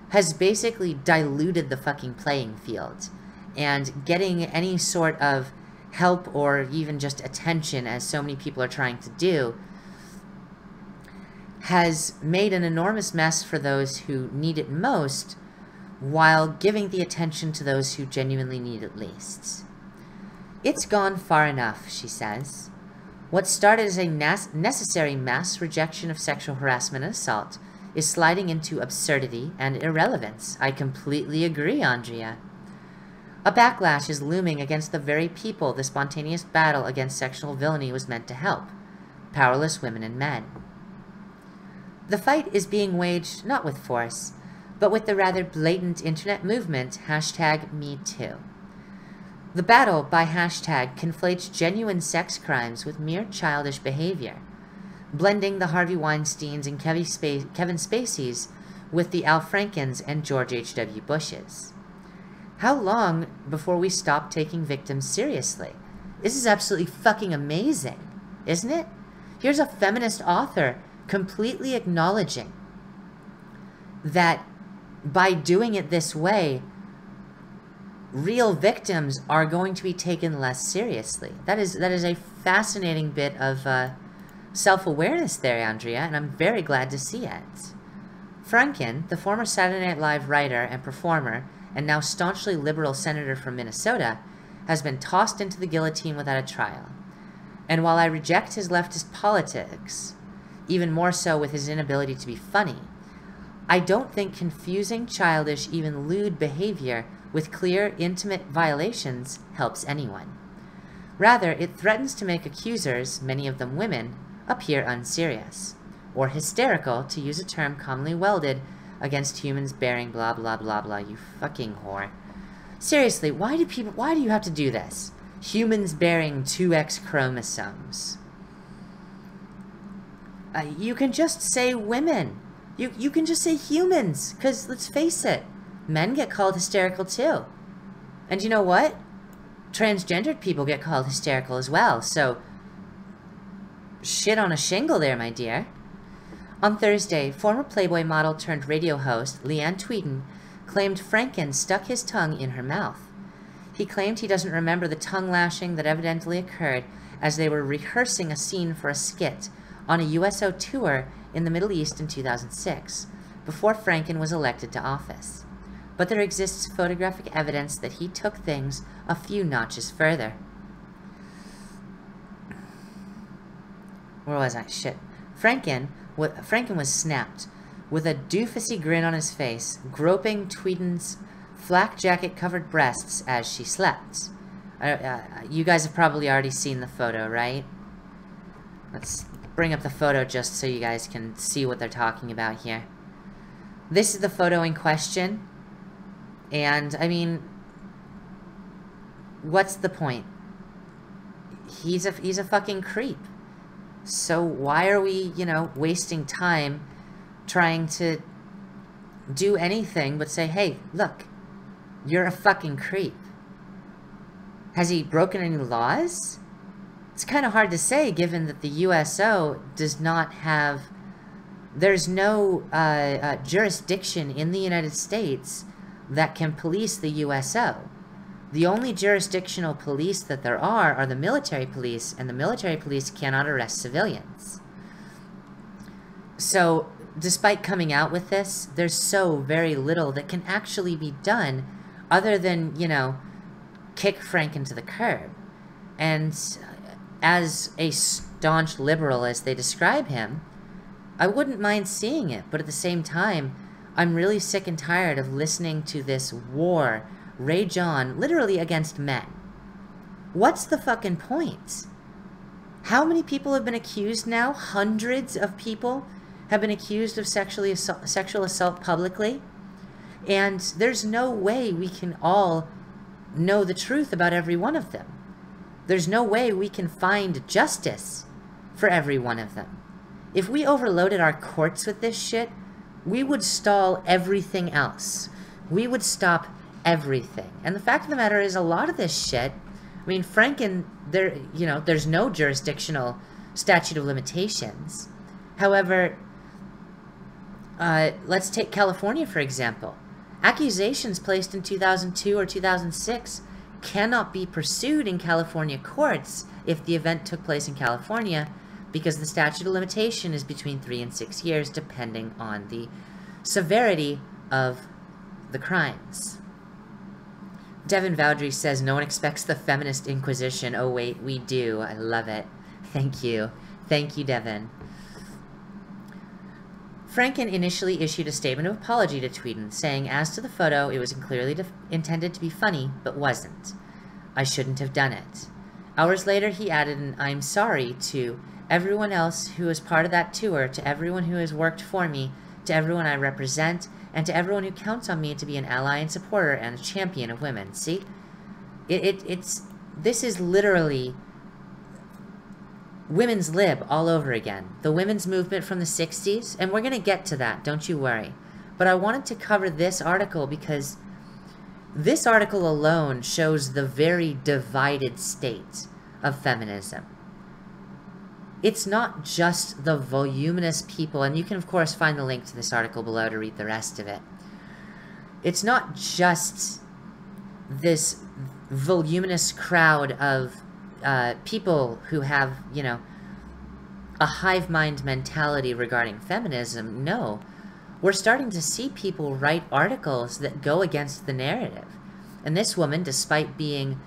has basically diluted the fucking playing field, and getting any sort of help or even just attention, as so many people are trying to do, has made an enormous mess for those who need it most, while giving the attention to those who genuinely need it least. It's gone far enough, she says. What started as a necessary mass rejection of sexual harassment and assault is sliding into absurdity and irrelevance. I completely agree, Andrea. A backlash is looming against the very people the spontaneous battle against sexual villainy was meant to help: powerless women and men. The fight is being waged not with force, but with the rather blatant internet movement, #MeToo. The battle by hashtag conflates genuine sex crimes with mere childish behavior, blending the Harvey Weinsteins and Kevin Spaceys with the Al Frankens and George H.W. Bushes. How long before we stop taking victims seriously? This is absolutely fucking amazing, isn't it? Here's a feminist author completely acknowledging that by doing it this way, real victims are going to be taken less seriously. That is a fascinating bit of self-awareness there, Andrea, and I'm very glad to see it. Franken, the former Saturday Night Live writer and performer, and now staunchly liberal senator from Minnesota, has been tossed into the guillotine without a trial. And while I reject his leftist politics, even more so with his inability to be funny, I don't think confusing childish, even lewd behavior with clear, intimate violations helps anyone. Rather, it threatens to make accusers, many of them women, appear unserious, or hysterical, to use a term commonly welded against humans bearing blah blah blah blah, you fucking whore. Seriously, why do you have to do this? Humans bearing 2X chromosomes. You can just say women. You can just say humans, because let's face it, men get called hysterical too. And you know what? Transgendered people get called hysterical as well, so shit on a shingle there, my dear. On Thursday, former Playboy model turned radio host Leanne Tweeden claimed Franken stuck his tongue in her mouth. He claimed he doesn't remember the tongue lashing that evidently occurred as they were rehearsing a scene for a skit on a USO tour in the Middle East in 2006, before Franken was elected to office. But there exists photographic evidence that he took things a few notches further. Where was I? Shit. Franken was snapped, with a doofusy grin on his face, groping Tweeden's flak jacket-covered breasts as she slept. You guys have probably already seen the photo, right? Let's bring up the photo just so you guys can see what they're talking about here. This is the photo in question, and, I mean, what's the point? He's a fucking creep. So why are we, you know, wasting time trying to do anything but say, hey, look, you're a fucking creep. Has he broken any laws? It's kind of hard to say, given that the USO does not have... There's no jurisdiction in the United States that can police the USO. The only jurisdictional police that there are the military police, and the military police cannot arrest civilians. So, despite coming out with this, there's so very little that can actually be done other than, you know, kick Franken to the curb. And as a staunch liberal, as they describe him, I wouldn't mind seeing it, but at the same time, I'm really sick and tired of listening to this war rage on, literally against men. What's the fucking point? How many people have been accused now? Hundreds of people have been accused of sexual assault publicly. And there's no way we can all know the truth about every one of them. There's no way we can find justice for every one of them. If we overloaded our courts with this shit, we would stall everything else. We would stop everything. And the fact of the matter is, a lot of this shit, I mean, Franken, there's no jurisdictional statute of limitations. However, let's take California, for example. Accusations placed in 2002 or 2006 cannot be pursued in California courts if the event took place in California, because the statute of limitation is between 3 and 6 years, depending on the severity of the crimes. Devin Vowdry says, no one expects the feminist inquisition. Oh wait, we do. I love it. Thank you. Thank you, Devin. Franken initially issued a statement of apology to Tweeden, saying, as to the photo, it was clearly intended to be funny, but wasn't. I shouldn't have done it. Hours later, he added an I'm sorry to everyone else who was part of that tour, to everyone who has worked for me, to everyone I represent, and to everyone who counts on me to be an ally and supporter and a champion of women. See? This is literally women's lib all over again. The women's movement from the 60s, and we're going to get to that, don't you worry. But I wanted to cover this article because this article alone shows the very divided state of feminism. It's not just the voluminous people, and you can of course find the link to this article below to read the rest of it. It's not just this voluminous crowd of people who have, you know, a hive mind mentality regarding feminism. No, we're starting to see people write articles that go against the narrative. And this woman, despite being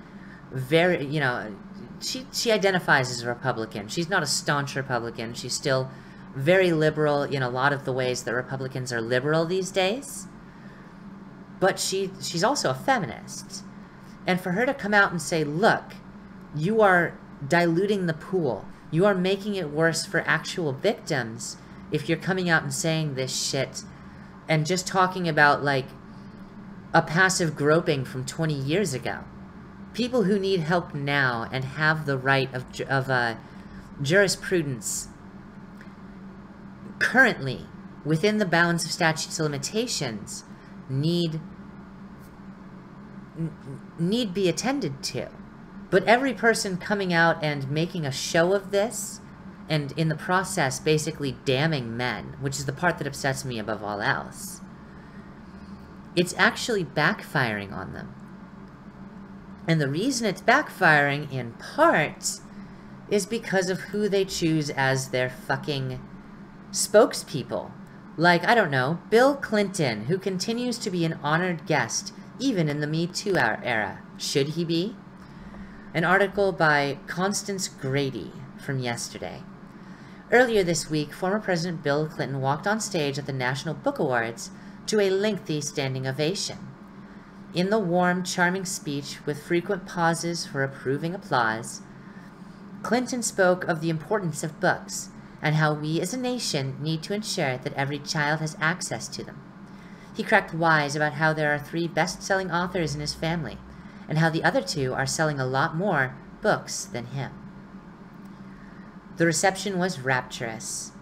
very, you know, she identifies as a Republican. She's not a staunch Republican. She's still very liberal in a lot of the ways that Republicans are liberal these days. But she's also a feminist. And for her to come out and say, look, you are diluting the pool. You are making it worse for actual victims if you're coming out and saying this shit and just talking about, like, a passive groping from 20 years ago. People who need help now and have the right of jurisprudence currently within the bounds of statutes of limitations need be attended to. But every person coming out and making a show of this, and in the process basically damning men, which is the part that upsets me above all else, it's actually backfiring on them. And the reason it's backfiring, in part, is because of who they choose as their fucking spokespeople. Like, I don't know, Bill Clinton, who continues to be an honored guest, even in the Me Too era. Should he be? An article by Constance Grady from yesterday. Earlier this week, former President Bill Clinton walked on stage at the National Book Awards to a lengthy standing ovation. In the warm, charming speech, with frequent pauses for approving applause, Clinton spoke of the importance of books and how we as a nation need to ensure that every child has access to them. He cracked wise about how there are 3 best-selling authors in his family, and how the other 2 are selling a lot more books than him. The reception was rapturous.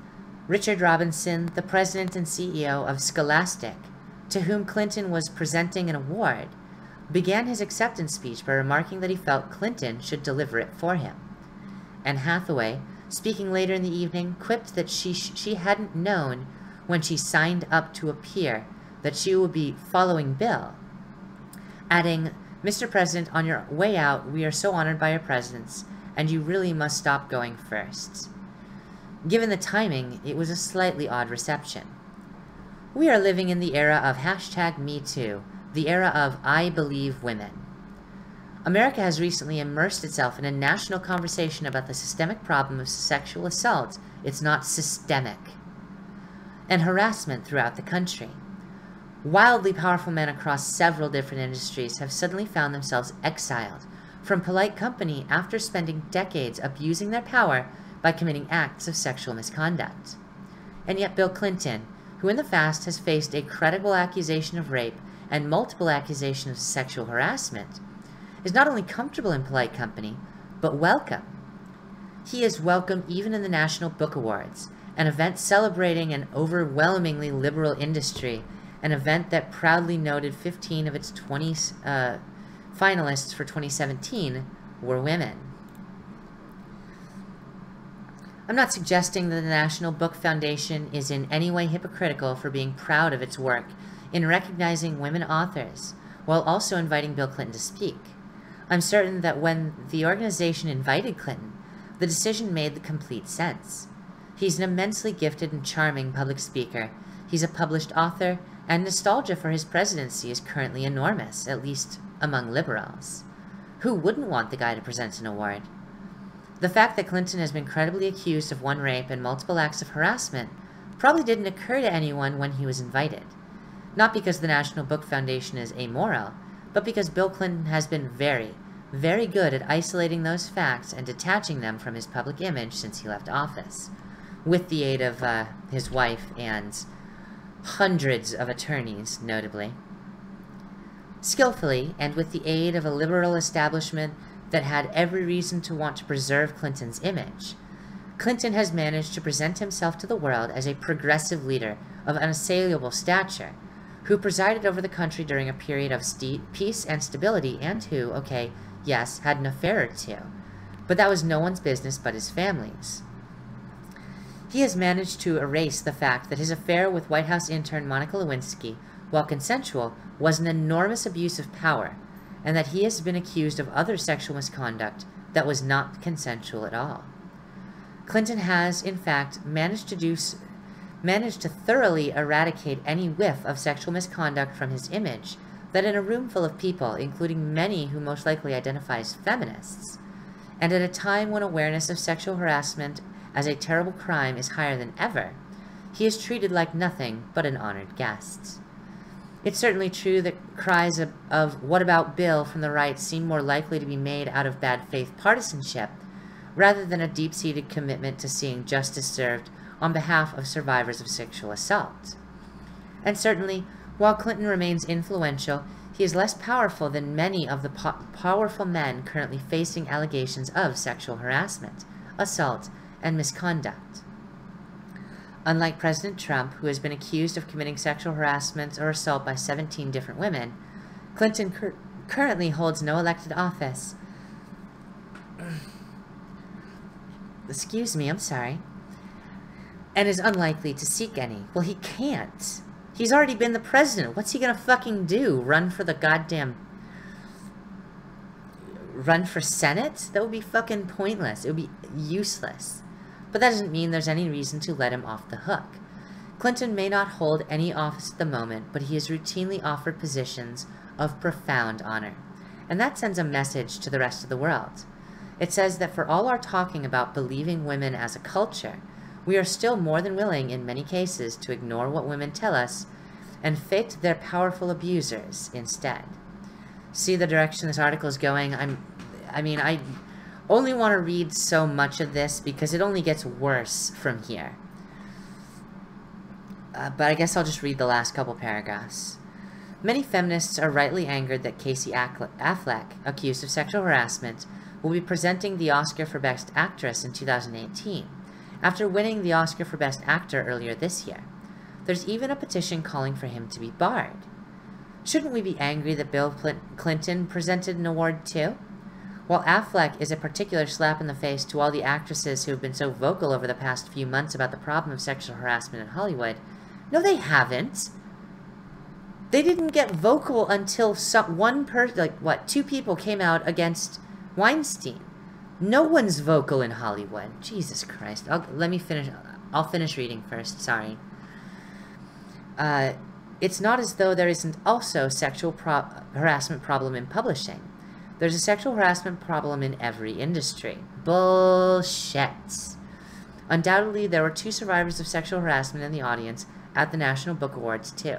Richard Robinson, the president and CEO of Scholastic, to whom Clinton was presenting an award, began his acceptance speech by remarking that he felt Clinton should deliver it for him. Anne Hathaway, speaking later in the evening, quipped that she hadn't known when she signed up to appear that she would be following Bill, adding, "Mr. President, on your way out, we are so honored by your presence, and you really must stop going first." Given the timing, it was a slightly odd reception. We are living in the era of #MeToo, the era of I Believe Women. America has recently immersed itself in a national conversation about the systemic problem of sexual assault, it's not systemic, and harassment throughout the country. Wildly powerful men across several different industries have suddenly found themselves exiled from polite company after spending decades abusing their power by committing acts of sexual misconduct. And yet Bill Clinton, who in the past has faced a credible accusation of rape and multiple accusations of sexual harassment, is not only comfortable in polite company, but welcome. He is welcome even in the National Book Awards, an event celebrating an overwhelmingly liberal industry, an event that proudly noted 15 of its 20 finalists for 2017 were women. I'm not suggesting that the National Book Foundation is in any way hypocritical for being proud of its work in recognizing women authors, while also inviting Bill Clinton to speak. I'm certain that when the organization invited Clinton, the decision made the complete sense. He's an immensely gifted and charming public speaker. He's a published author, and nostalgia for his presidency is currently enormous, at least among liberals. Who wouldn't want the guy to present an award? The fact that Clinton has been credibly accused of 1 rape and multiple acts of harassment probably didn't occur to anyone when he was invited. Not because the National Book Foundation is amoral, but because Bill Clinton has been very, very good at isolating those facts and detaching them from his public image since he left office, with the aid of his wife and hundreds of attorneys, notably. Skillfully, and with the aid of a liberal establishment that had every reason to want to preserve Clinton's image, Clinton has managed to present himself to the world as a progressive leader of unassailable stature, who presided over the country during a period of peace and stability, and who, okay, yes, had an affair or 2, but that was no one's business but his family's. He has managed to erase the fact that his affair with White House intern Monica Lewinsky, while consensual, was an enormous abuse of power, and that he has been accused of other sexual misconduct that was not consensual at all. Clinton has, in fact, managed to thoroughly eradicate any whiff of sexual misconduct from his image that in a room full of people, including many who most likely identify as feminists, And at a time when awareness of sexual harassment as a terrible crime is higher than ever, he is treated like nothing but an honored guest. It's certainly true that cries of "what about Bill" from the right seem more likely to be made out of bad faith partisanship, rather than a deep-seated commitment to seeing justice served on behalf of survivors of sexual assault. And certainly, while Clinton remains influential, he is less powerful than many of the powerful men currently facing allegations of sexual harassment, assault, and misconduct. Unlike President Trump, who has been accused of committing sexual harassment or assault by 17 different women, Clinton currently holds no elected office. Excuse me, I'm sorry. And is unlikely to seek any. Well, he can't. He's already been the president. What's he gonna fucking do? Run for Senate? That would be fucking pointless. It would be useless. But that doesn't mean there's any reason to let him off the hook. Clinton may not hold any office at the moment, but he is routinely offered positions of profound honor. And that sends a message to the rest of the world. It says that for all our talking about believing women as a culture, we are still more than willing in many cases to ignore what women tell us and fit their powerful abusers instead. See the direction this article is going? I only want to read so much of this because it only gets worse from here. But I guess I'll just read the last couple paragraphs. Many feminists are rightly angered that Casey Affleck, accused of sexual harassment, will be presenting the Oscar for Best Actress in 2018, after winning the Oscar for Best Actor earlier this year. There's even a petition calling for him to be barred. Shouldn't we be angry that Bill Clinton presented an award too? While Affleck is a particular slap in the face to all the actresses who have been so vocal over the past few months about the problem of sexual harassment in Hollywood, no, they haven't. They didn't get vocal until two people came out against Weinstein. No one's vocal in Hollywood. Jesus Christ. Let me finish. I'll finish reading first. Sorry. It's not as though there isn't also sexual harassment problem in publishing. There's a sexual harassment problem in every industry. Bullshit. Undoubtedly, there were 2 survivors of sexual harassment in the audience at the National Book Awards, too.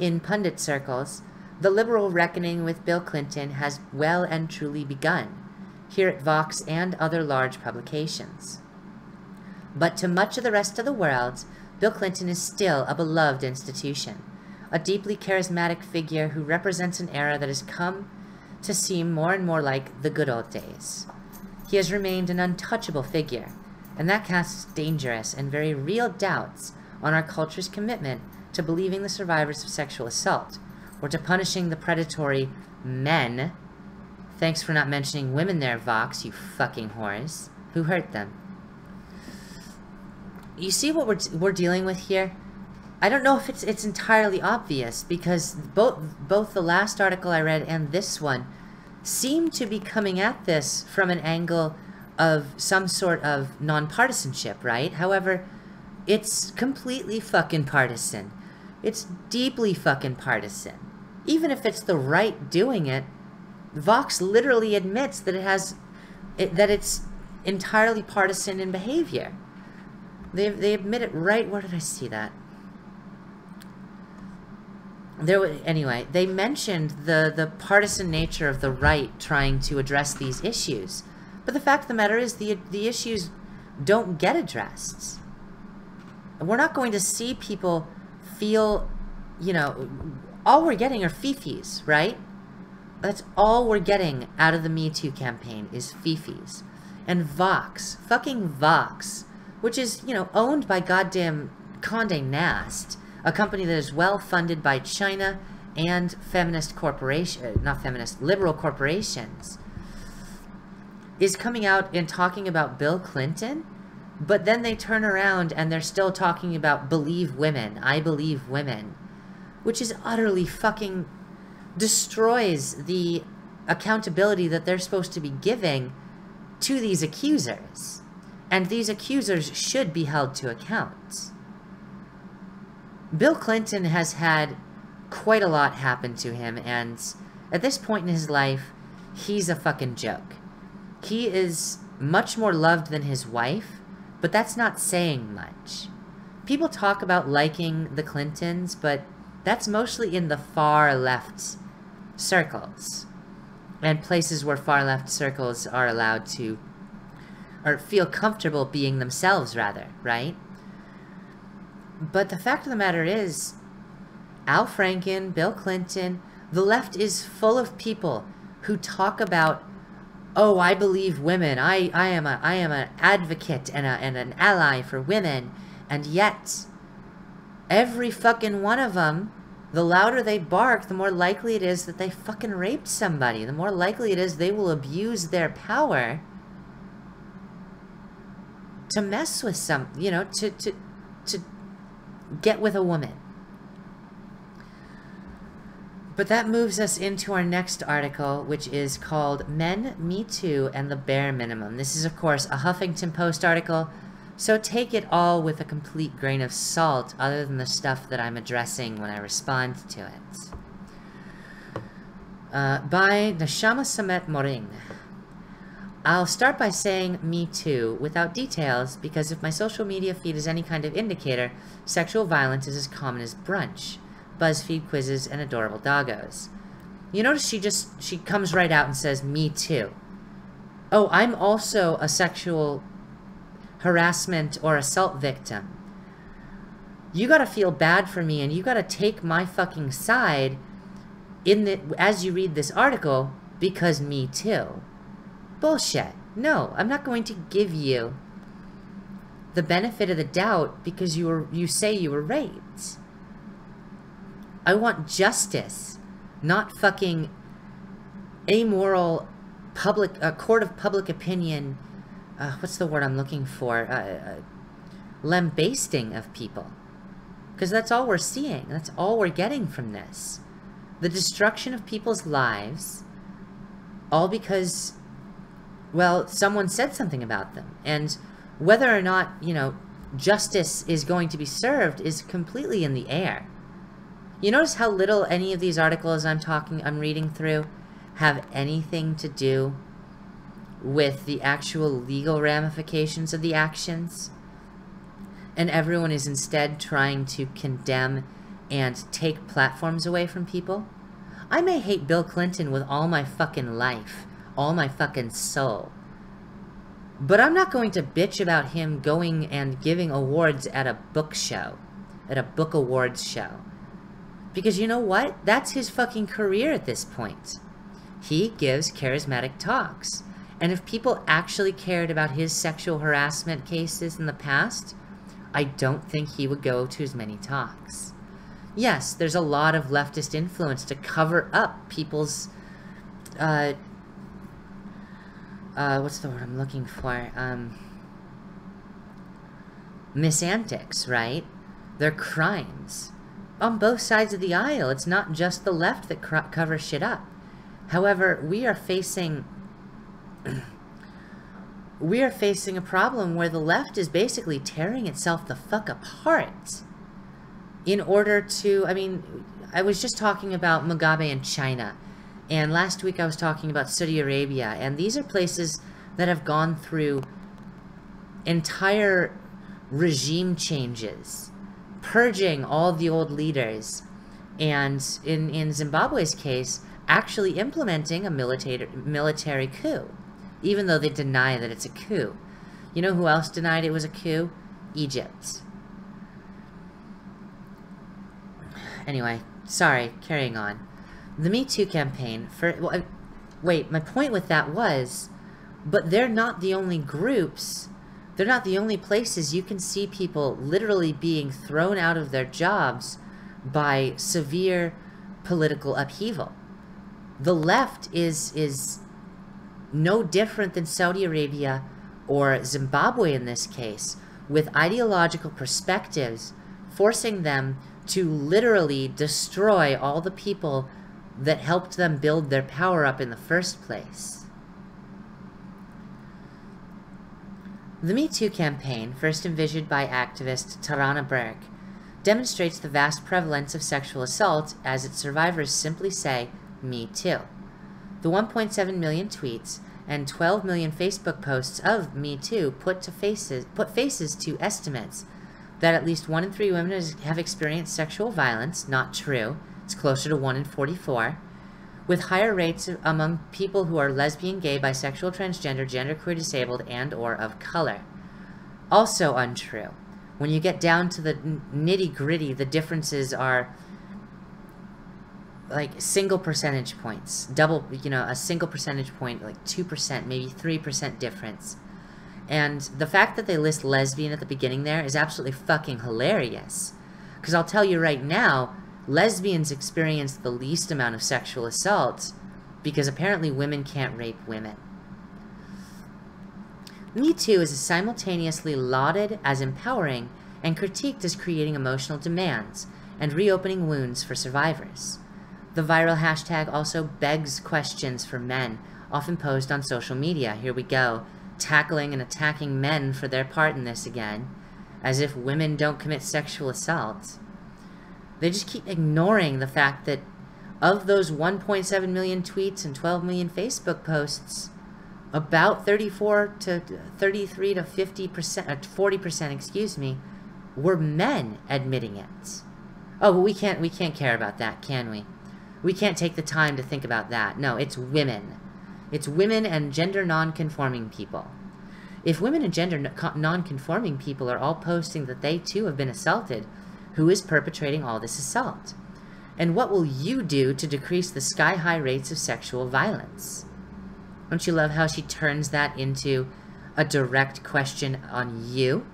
In pundit circles, the liberal reckoning with Bill Clinton has well and truly begun, here at Vox and other large publications. But to much of the rest of the world, Bill Clinton is still a beloved institution, a deeply charismatic figure who represents an era that has come to seem more and more like the good old days. He has remained an untouchable figure, and that casts dangerous and very real doubts on our culture's commitment to believing the survivors of sexual assault, or to punishing the predatory men, thanks for not mentioning women there, Vox, you fucking whores, who hurt them. You see what we're dealing with here? I don't know if it's entirely obvious, because both the last article I read and this one seem to be coming at this from an angle of some sort of nonpartisanship, right? However, it's completely fucking partisan. It's deeply fucking partisan. Even if it's the right doing it, Vox literally admits that that it's entirely partisan in behavior. They admit it right. Where did I see that? Anyway, they mentioned the partisan nature of the right trying to address these issues. But the fact of the matter is the issues don't get addressed. We're not going to see people feel, all we're getting are fifis, right? That's all we're getting out of the Me Too campaign is fifis. And Vox, fucking Vox, which is, owned by goddamn Condé Nast, a company that is well funded by China and liberal corporations, is coming out and talking about Bill Clinton, but then they turn around and they're still talking about believe women, I believe women, which is utterly fucking destroys the accountability that they're supposed to be giving to these accusers. And these accusers should be held to account. Bill Clinton has had quite a lot happen to him, and at this point in his life, he's a fucking joke. He is much more loved than his wife, but that's not saying much. People talk about liking the Clintons, but that's mostly in the far left circles. And places where far left circles are allowed to, or feel comfortable being themselves, rather, right? But the fact of the matter is, Al Franken, Bill Clinton, the left is full of people who talk about, oh, I believe women, I am an advocate and an ally for women, and yet, every fucking one of them, the louder they bark, the more likely it is that they fucking raped somebody. The more likely it is they will abuse their power to mess with some, you know, to get with a woman. But that moves us into our next article, which is called Men, Me Too, and the Bare Minimum. This is, of course, a Huffington Post article, so take it all with a complete grain of salt, other than the stuff that I'm addressing when I respond to it. By Neshama Samet Moring. I'll start by saying Me Too without details, because if my social media feed is any kind of indicator, sexual violence is as common as brunch, BuzzFeed quizzes, and adorable doggos. You notice she comes right out and says, Me Too. Oh, I'm also a sexual harassment or assault victim. You gotta feel bad for me, and you gotta take my fucking side as you read this article, because Me Too. Bullshit. No, I'm not going to give you the benefit of the doubt because you say you were raped. I want justice, not fucking amoral court of public opinion. What's the word I'm looking for? Lambasting of people. Because that's all we're seeing. That's all we're getting from this. The destruction of people's lives, all because, well, someone said something about them. And whether or not, you know, justice is going to be served is completely in the air. You notice how little any of these articles I'm reading through have anything to do with the actual legal ramifications of the actions? And everyone is instead trying to condemn and take platforms away from people? I may hate Bill Clinton with all my fucking life, all my fucking soul, but I'm not going to bitch about him going and giving awards at a book show, at a book awards show. Because you know what? That's his fucking career at this point. He gives charismatic talks. And if people actually cared about his sexual harassment cases in the past, I don't think he would go to as many talks. Yes, there's a lot of leftist influence to cover up people's, what's the word I'm looking for? Misantics, right? They're crimes. On both sides of the aisle, it's not just the left that covers shit up. However, we are facing a problem where the left is basically tearing itself the fuck apart in order to, I mean, I was just talking about Mugabe and China, and last week I was talking about Saudi Arabia, and these are places that have gone through entire regime changes, purging all the old leaders, and in Zimbabwe's case, actually implementing a military coup, even though they deny that it's a coup. You know who else denied it was a coup? Egypt. Anyway, sorry, carrying on. The Me Too campaign, wait, my point with that was, but they're not the only groups, they're not the only places you can see people literally being thrown out of their jobs by severe political upheaval. The left is no different than Saudi Arabia or Zimbabwe in this case, with ideological perspectives forcing them to literally destroy all the people that helped them build their power up in the first place. The Me Too campaign, first envisioned by activist Tarana Burke, demonstrates the vast prevalence of sexual assault as its survivors simply say, Me Too. The 1.7 million tweets and 12 million Facebook posts of Me Too put faces to estimates that at least 1 in 3 women have experienced sexual violence. Not true. It's closer to 1 in 44. With higher rates among people who are lesbian, gay, bisexual, transgender, genderqueer, disabled, and or of color. Also untrue. When you get down to the nitty-gritty, the differences are like single percentage points. Double, a single percentage point, like 2%, maybe 3% difference. And the fact that they list lesbian at the beginning there is absolutely fucking hilarious. Because I'll tell you right now, lesbians experience the least amount of sexual assault because apparently women can't rape women. Me Too is simultaneously lauded as empowering and critiqued as creating emotional demands and reopening wounds for survivors. The viral hashtag also begs questions for men, often posed on social media. Here we go, tackling and attacking men for their part in this again, as if women don't commit sexual assault. They just keep ignoring the fact that of those 1.7 million tweets and 12 million Facebook posts, about 34 to 33 to 50%, 40%, excuse me, were men admitting it. Oh, but we can't care about that, can we? We can't take the time to think about that. No, it's women. It's women and gender non-conforming people. If women and gender non-conforming people are all posting that they too have been assaulted, who is perpetrating all this assault? And what will you do to decrease the sky-high rates of sexual violence? Don't you love how she turns that into a direct question on you?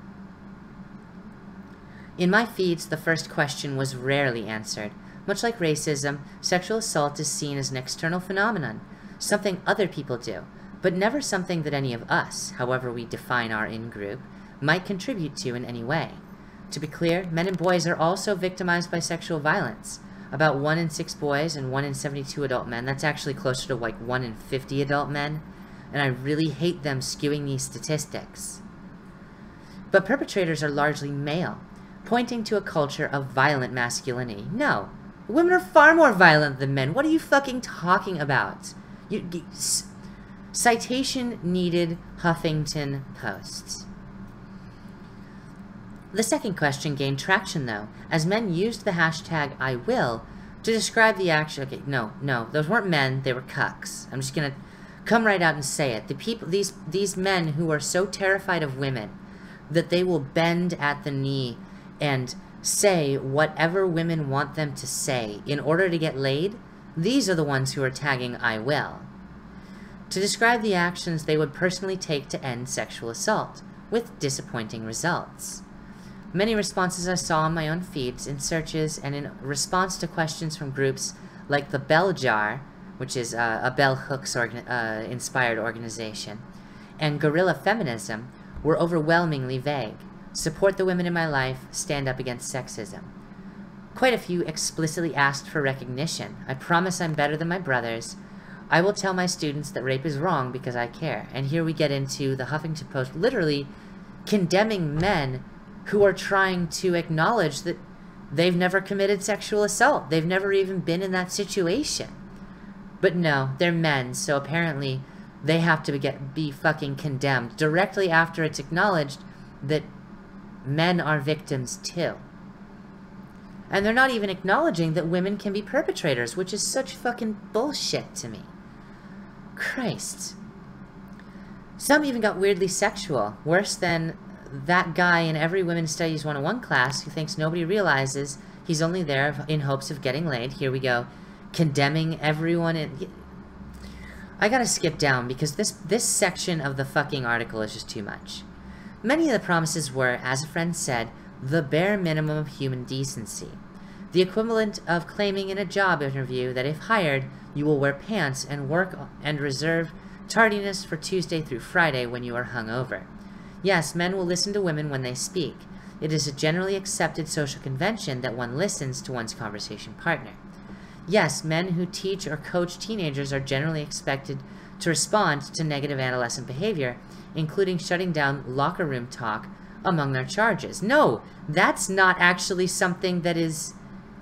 In my feeds, the first question was rarely answered. Much like racism, sexual assault is seen as an external phenomenon, something other people do, but never something that any of us, however we define our in-group, might contribute to in any way. To be clear, men and boys are also victimized by sexual violence. About 1 in 6 boys and 1 in 72 adult men. That's actually closer to like 1 in 50 adult men. And I really hate them skewing these statistics. But perpetrators are largely male, pointing to a culture of violent masculinity. No, women are far more violent than men. What are you fucking talking about? Citation needed, Huffington Post. The second question gained traction, though, as men used the hashtag #IWill to describe the action. Okay, no, those weren't men, they were cucks. I'm just gonna come right out and say it. The people, these men who are so terrified of women that they will bend at the knee and say whatever women want them to say in order to get laid, these are the ones who are tagging #IWill to describe the actions they would personally take to end sexual assault, with disappointing results. Many responses I saw on my own feeds, in searches, and in response to questions from groups like the Bell Jar, which is a Bell Hooks inspired organization, and Guerrilla Feminism, were overwhelmingly vague. Support the women in my life, stand up against sexism. Quite a few explicitly asked for recognition. I promise I'm better than my brothers. I will tell my students that rape is wrong because I care. And here we get into the Huffington Post literally condemning men who are trying to acknowledge that they've never committed sexual assault. They've never even been in that situation. But no, they're men, so apparently they have to be fucking condemned directly after it's acknowledged that men are victims too. And they're not even acknowledging that women can be perpetrators, which is such fucking bullshit to me. Christ. Some even got weirdly sexual, worse than that guy in every Women's Studies 101 class who thinks nobody realizes he's only there in hopes of getting laid. Here we go, condemning everyone. I gotta skip down because this section of the fucking article is just too much. Many of the promises were, as a friend said, the bare minimum of human decency. The equivalent of claiming in a job interview that if hired, you will wear pants and work and reserve tardiness for Tuesday through Friday when you are hungover. Yes, men will listen to women when they speak. It is a generally accepted social convention that one listens to one's conversation partner. Yes, men who teach or coach teenagers are generally expected to respond to negative adolescent behavior, including shutting down locker room talk among their charges. No, that's not actually something that is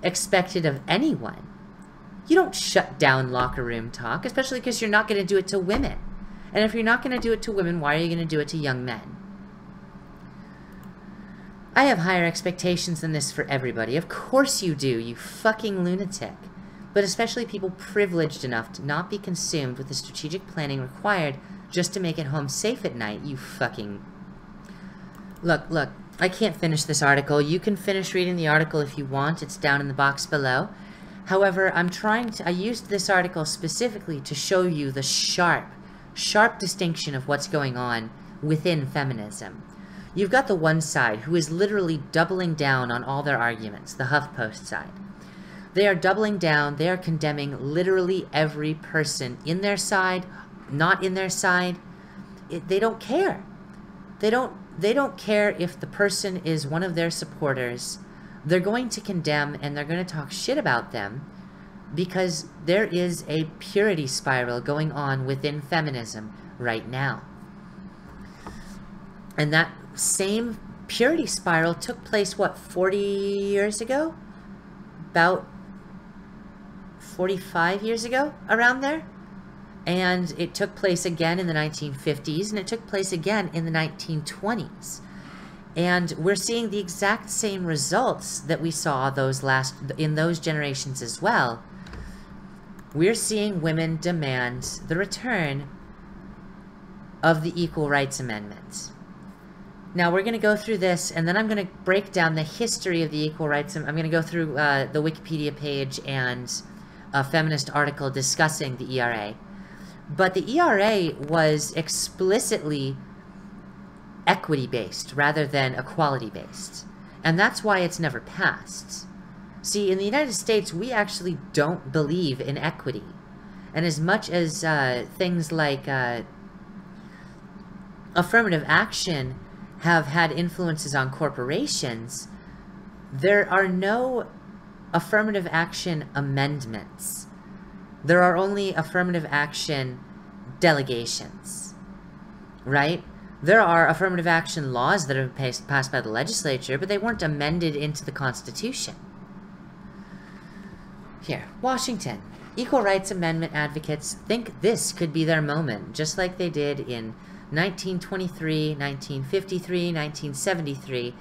expected of anyone. You don't shut down locker room talk, especially because you're not going to do it to women. And if you're not going to do it to women, why are you going to do it to young men? I have higher expectations than this for everybody. Of course you do, you fucking lunatic. But especially people privileged enough to not be consumed with the strategic planning required just to make it home safe at night, you fucking... Look, I can't finish this article. You can finish reading the article if you want. It's down in the box below. However, I used this article specifically to show you the sharp distinction of what's going on within feminism. You've got the one side who is literally doubling down on all their arguments, the HuffPost side. They are doubling down, they are condemning literally every person in their side, not in their side. They don't care. They don't care if the person is one of their supporters. They're going to condemn and they're going to talk shit about them because there is a purity spiral going on within feminism right now. And that same purity spiral took place, what, 40 years ago? About 45 years ago, around there? And it took place again in the 1950s, and it took place again in the 1920s. And we're seeing the exact same results that we saw in those generations as well. We're seeing women demand the return of the Equal Rights Amendment. Now, we're going to go through this, and then I'm going to break down the history of the Equal Rights. I'm going to go through the Wikipedia page and a feminist article discussing the ERA. But the ERA was explicitly equity-based rather than equality-based. And that's why it's never passed. See, in the United States, we actually don't believe in equity. And as much as things like affirmative action have had influences on corporations, there are no affirmative action amendments. There are only affirmative action delegations, right? There are affirmative action laws that have been passed by the legislature, but they weren't amended into the Constitution. Here, Washington. Equal Rights Amendment advocates think this could be their moment, just like they did in 1923, 1953, 1973.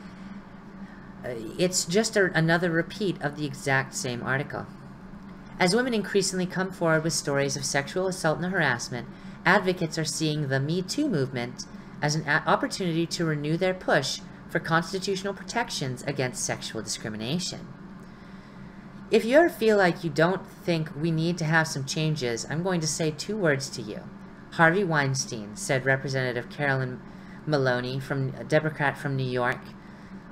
It's just another repeat of the exact same article. As women increasingly come forward with stories of sexual assault and harassment, advocates are seeing the Me Too movement as an opportunity to renew their push for constitutional protections against sexual discrimination. If you ever feel like you don't think we need to have some changes, I'm going to say two words to you. Harvey Weinstein, said Representative Carolyn Maloney, Democrat from New York,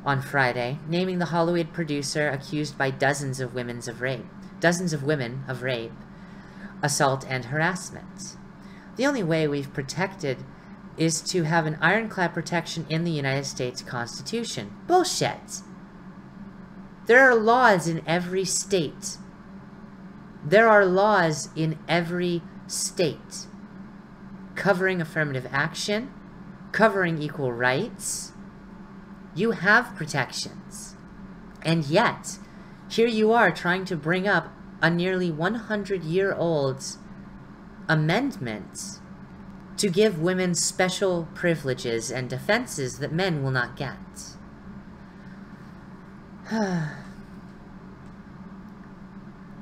on Friday, naming the Hollywood producer accused by dozens of women of rape, assault, and harassment. The only way we've protected is to have an ironclad protection in the United States Constitution. Bullshit! There are laws in every state. There are laws in every state covering affirmative action, covering equal rights. You have protections. And yet, here you are trying to bring up a nearly 100-year-old amendment to give women special privileges and defenses that men will not get.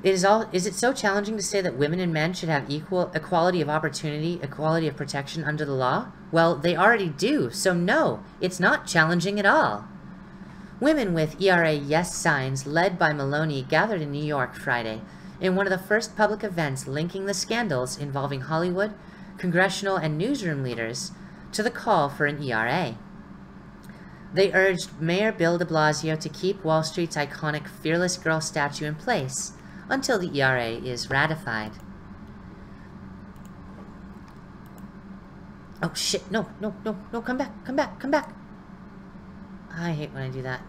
Is it so challenging to say that women and men should have equality of opportunity, equality of protection under the law? Well, they already do, so no, it's not challenging at all. Women with ERA Yes signs led by Maloney gathered in New York Friday in one of the first public events linking the scandals involving Hollywood, congressional, and newsroom leaders to the call for an ERA. They urged Mayor Bill de Blasio to keep Wall Street's iconic Fearless Girl statue in place until the ERA is ratified. Oh shit, no, come back. I hate when I do that.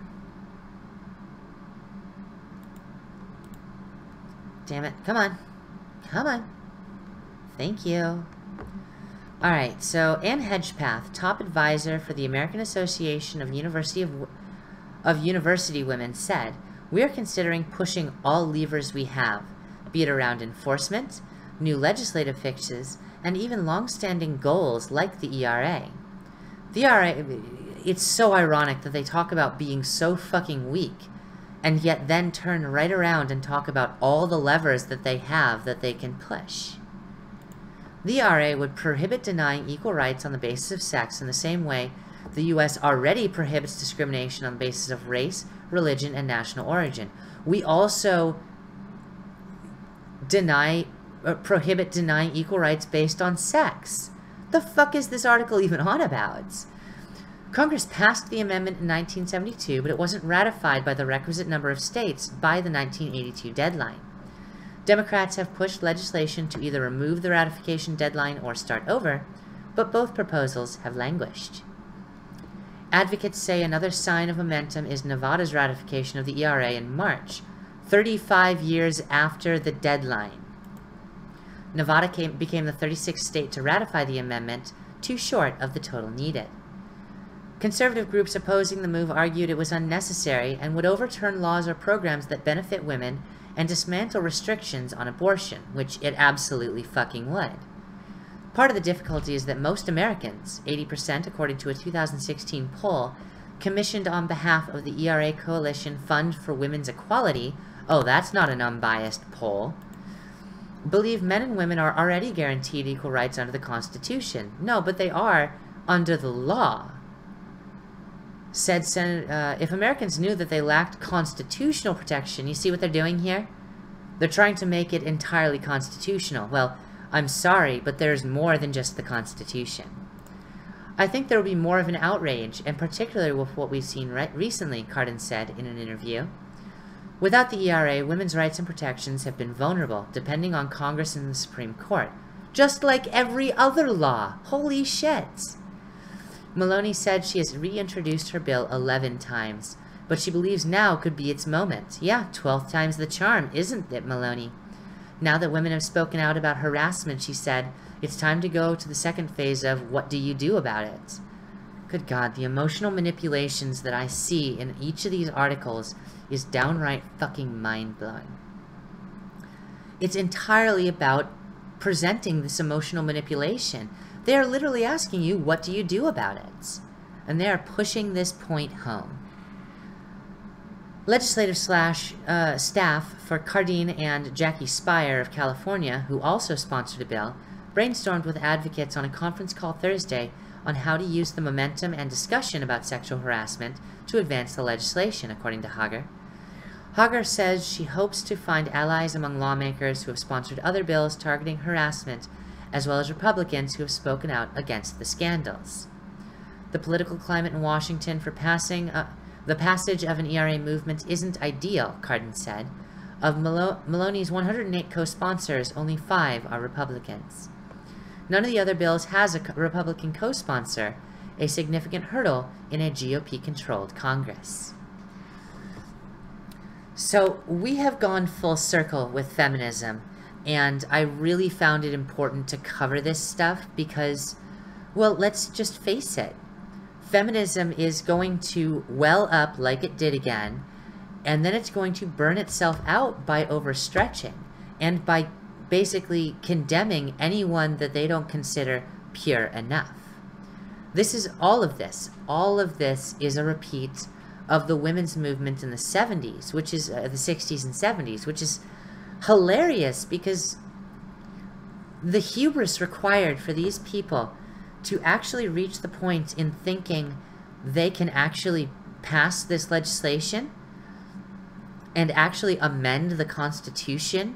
Damn it, come on. Thank you. Alright, so Ann Hedgepath, top advisor for the American Association of University Women, said, "We are considering pushing all levers we have, be it around enforcement, new legislative fixes, and even long-standing goals like the ERA. The ERA, it's so ironic that they talk about being so fucking weak, and yet then turn right around and talk about all the levers that they have that they can push. The ERA would prohibit denying equal rights on the basis of sex in the same way the U.S. already prohibits discrimination on the basis of race, religion, and national origin. We also prohibit denying equal rights based on sex. The fuck is this article even on about? Congress passed the amendment in 1972, but it wasn't ratified by the requisite number of states by the 1982 deadline. Democrats have pushed legislation to either remove the ratification deadline or start over, but both proposals have languished. Advocates say another sign of momentum is Nevada's ratification of the ERA in March, 35 years after the deadline. Nevada became the 36th state to ratify the amendment, too short of the total needed. Conservative groups opposing the move argued it was unnecessary and would overturn laws or programs that benefit women and dismantle restrictions on abortion, which it absolutely fucking would. Part of the difficulty is that most Americans, 80% according to a 2016 poll, commissioned on behalf of the ERA Coalition Fund for Women's Equality, oh, that's not an unbiased poll, believe men and women are already guaranteed equal rights under the Constitution. No, but they are under the law. Said if Americans knew that they lacked constitutional protection, you see what they're doing here? They're trying to make it entirely constitutional. Well, I'm sorry, but there's more than just the Constitution. I think there will be more of an outrage, and particularly with what we've seen recently, Cardin said in an interview. Without the ERA, women's rights and protections have been vulnerable, depending on Congress and the Supreme Court. Just like every other law. Holy shit. Maloney said she has reintroduced her bill 11 times, but she believes now could be its moment. Yeah, 12th time's the charm, isn't it, Maloney? Now that women have spoken out about harassment, she said, it's time to go to the second phase of what do you do about it? Good God, the emotional manipulations that I see in each of these articles is downright fucking mind-blowing. It's entirely about presenting this emotional manipulation. They are literally asking you, what do you do about it? And they are pushing this point home. Legislative staff for Cardin and Jackie Spire of California, who also sponsored a bill, brainstormed with advocates on a conference call Thursday on how to use the momentum and discussion about sexual harassment to advance the legislation, according to Hager. Hager says she hopes to find allies among lawmakers who have sponsored other bills targeting harassment, as well as Republicans who have spoken out against the scandals. The political climate in Washington for the passage of an ERA movement isn't ideal, Cardin said. Of Maloney's 108 co-sponsors, only 5 are Republicans. None of the other bills has a Republican co-sponsor, a significant hurdle in a GOP-controlled Congress. So we have gone full circle with feminism, and I really found it important to cover this stuff because, well, let's just face it. Feminism is going to well up like it did again, and then it's going to burn itself out by overstretching and by basically condemning anyone that they don't consider pure enough. This is all of this. All of this is a repeat of the women's movement in the 70s, which is the 60s and 70s, which is hilarious because the hubris required for these people to actually reach the point in thinking they can actually pass this legislation and actually amend the Constitution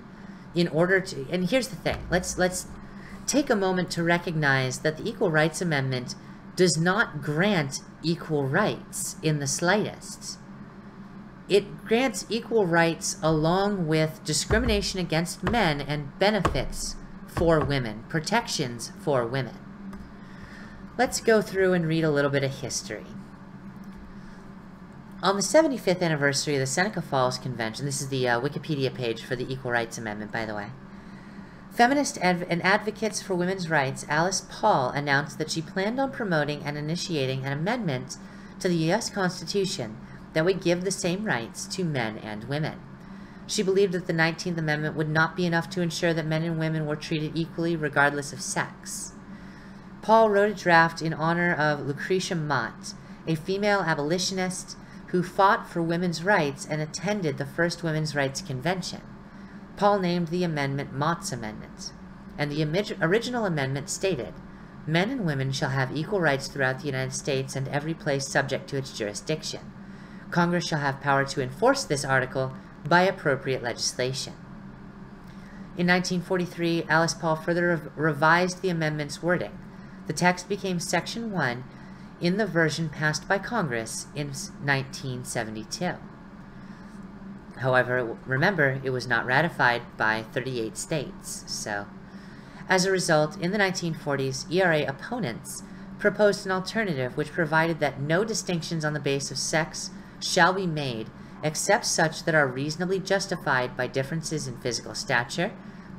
in order to, and here's the thing, let's take a moment to recognize that the Equal Rights Amendment does not grant equal rights in the slightest. It grants equal rights along with discrimination against men and benefits for women, protections for women. Let's go through and read a little bit of history. On the 75th anniversary of the Seneca Falls Convention, this is the Wikipedia page for the Equal Rights Amendment, by the way, feminist and advocates for women's rights Alice Paul announced that she planned on promoting and initiating an amendment to the U.S. Constitution that would give the same rights to men and women. She believed that the 19th Amendment would not be enough to ensure that men and women were treated equally regardless of sex. Paul wrote a draft in honor of Lucretia Mott, a female abolitionist who fought for women's rights and attended the first Women's Rights Convention. Paul named the amendment Mott's Amendment, and the original amendment stated, "Men and women shall have equal rights throughout the United States and every place subject to its jurisdiction. Congress shall have power to enforce this article by appropriate legislation." In 1943, Alice Paul further revised the amendment's wording. The text became Section 1 in the version passed by Congress in 1972. However, remember, it was not ratified by 38 states, so... As a result, in the 1940s, ERA opponents proposed an alternative which provided that no distinctions on the basis of sex shall be made except such that are reasonably justified by differences in physical stature,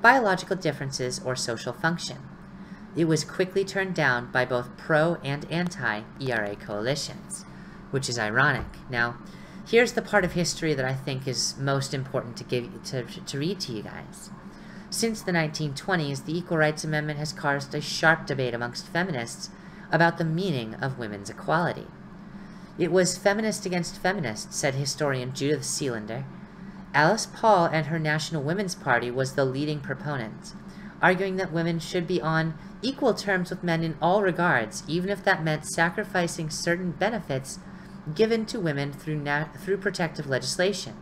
biological differences, or social function. It was quickly turned down by both pro- and anti-ERA coalitions, which is ironic. Now, here's the part of history that I think is most important to read to you guys. Since the 1920s, the Equal Rights Amendment has caused a sharp debate amongst feminists about the meaning of women's equality. It was feminist against feminist, said historian Judith Seelander. Alice Paul and her National Women's Party was the leading proponent, arguing that women should be on equal terms with men in all regards, even if that meant sacrificing certain benefits given to women through protective legislation,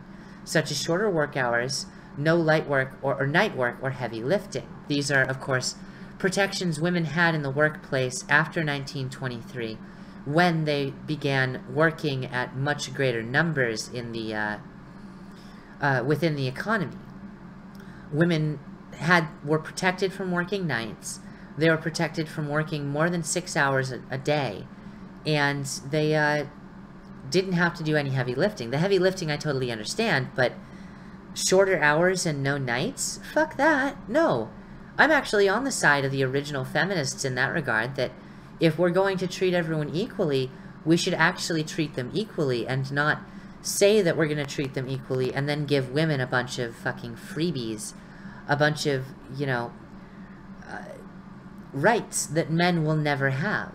such as shorter work hours, no light work or night work, or heavy lifting. These are, of course, protections women had in the workplace after 1923, when they began working at much greater numbers in the within the economy. Women were protected from working nights. They were protected from working more than 6 hours a day, and they didn't have to do any heavy lifting. The heavy lifting I totally understand, but shorter hours and no nights? Fuck that. No. I'm actually on the side of the original feminists in that regard, that if we're going to treat everyone equally, we should actually treat them equally and not say that we're going to treat them equally and then give women a bunch of fucking freebies, a bunch of, you know, rights that men will never have.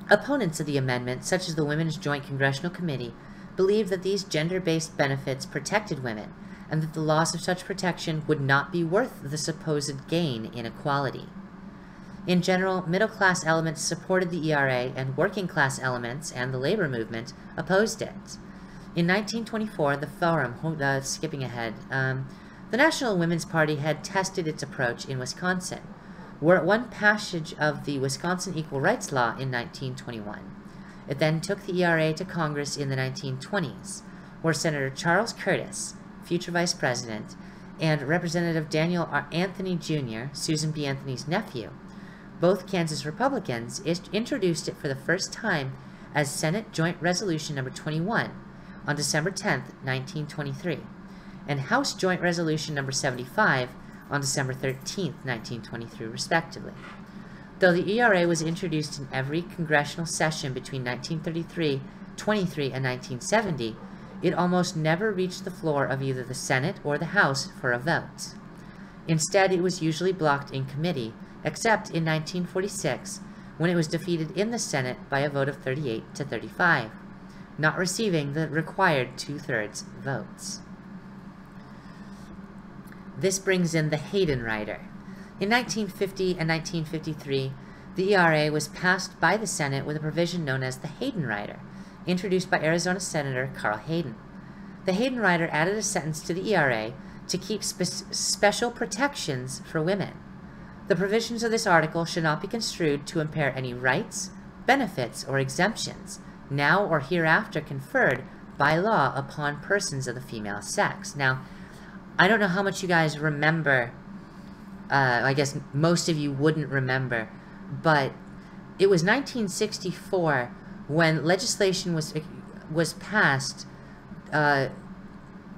Opponents of the amendment, such as the Women's Joint Congressional Committee, believed that these gender-based benefits protected women, and that the loss of such protection would not be worth the supposed gain in equality. In general, middle-class elements supported the ERA, and working-class elements and the labor movement opposed it. In 1924, the Forum, skipping ahead, the National Women's Party had tested its approach in Wisconsin, where it won passage of the Wisconsin Equal Rights Law in 1921. It then took the ERA to Congress in the 1920s, where Senator Charles Curtis, future vice president, and Representative Daniel R. Anthony Jr., Susan B. Anthony's nephew, both Kansas Republicans, introduced it for the first time as Senate Joint Resolution Number 21 on December 10, 1923, and House Joint Resolution Number 75 on December 13, 1923, respectively. Though the ERA was introduced in every congressional session between 1933, 23, and 1970, it almost never reached the floor of either the Senate or the House for a vote. Instead, it was usually blocked in committee, except in 1946, when it was defeated in the Senate by a vote of 38 to 35, not receiving the required 2/3 votes. This brings in the Hayden Rider. In 1950 and 1953, the ERA was passed by the Senate with a provision known as the Hayden Rider, introduced by Arizona Senator Carl Hayden. The Hayden Rider added a sentence to the ERA to keep special protections for women. The provisions of this article should not be construed to impair any rights, benefits, or exemptions, now or hereafter conferred by law upon persons of the female sex. Now, I don't know how much you guys remember. I guess most of you wouldn't remember, but it was 1964 when legislation was passed,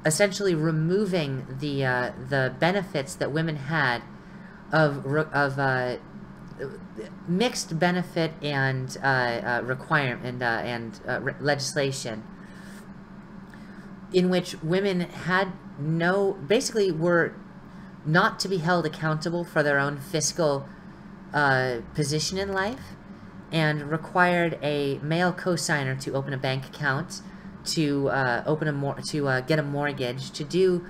essentially removing the benefits that women had of mixed benefit and legislation. in which women had basically were not to be held accountable for their own fiscal position in life, and required a male co-signer to open a bank account, to get a mortgage, to do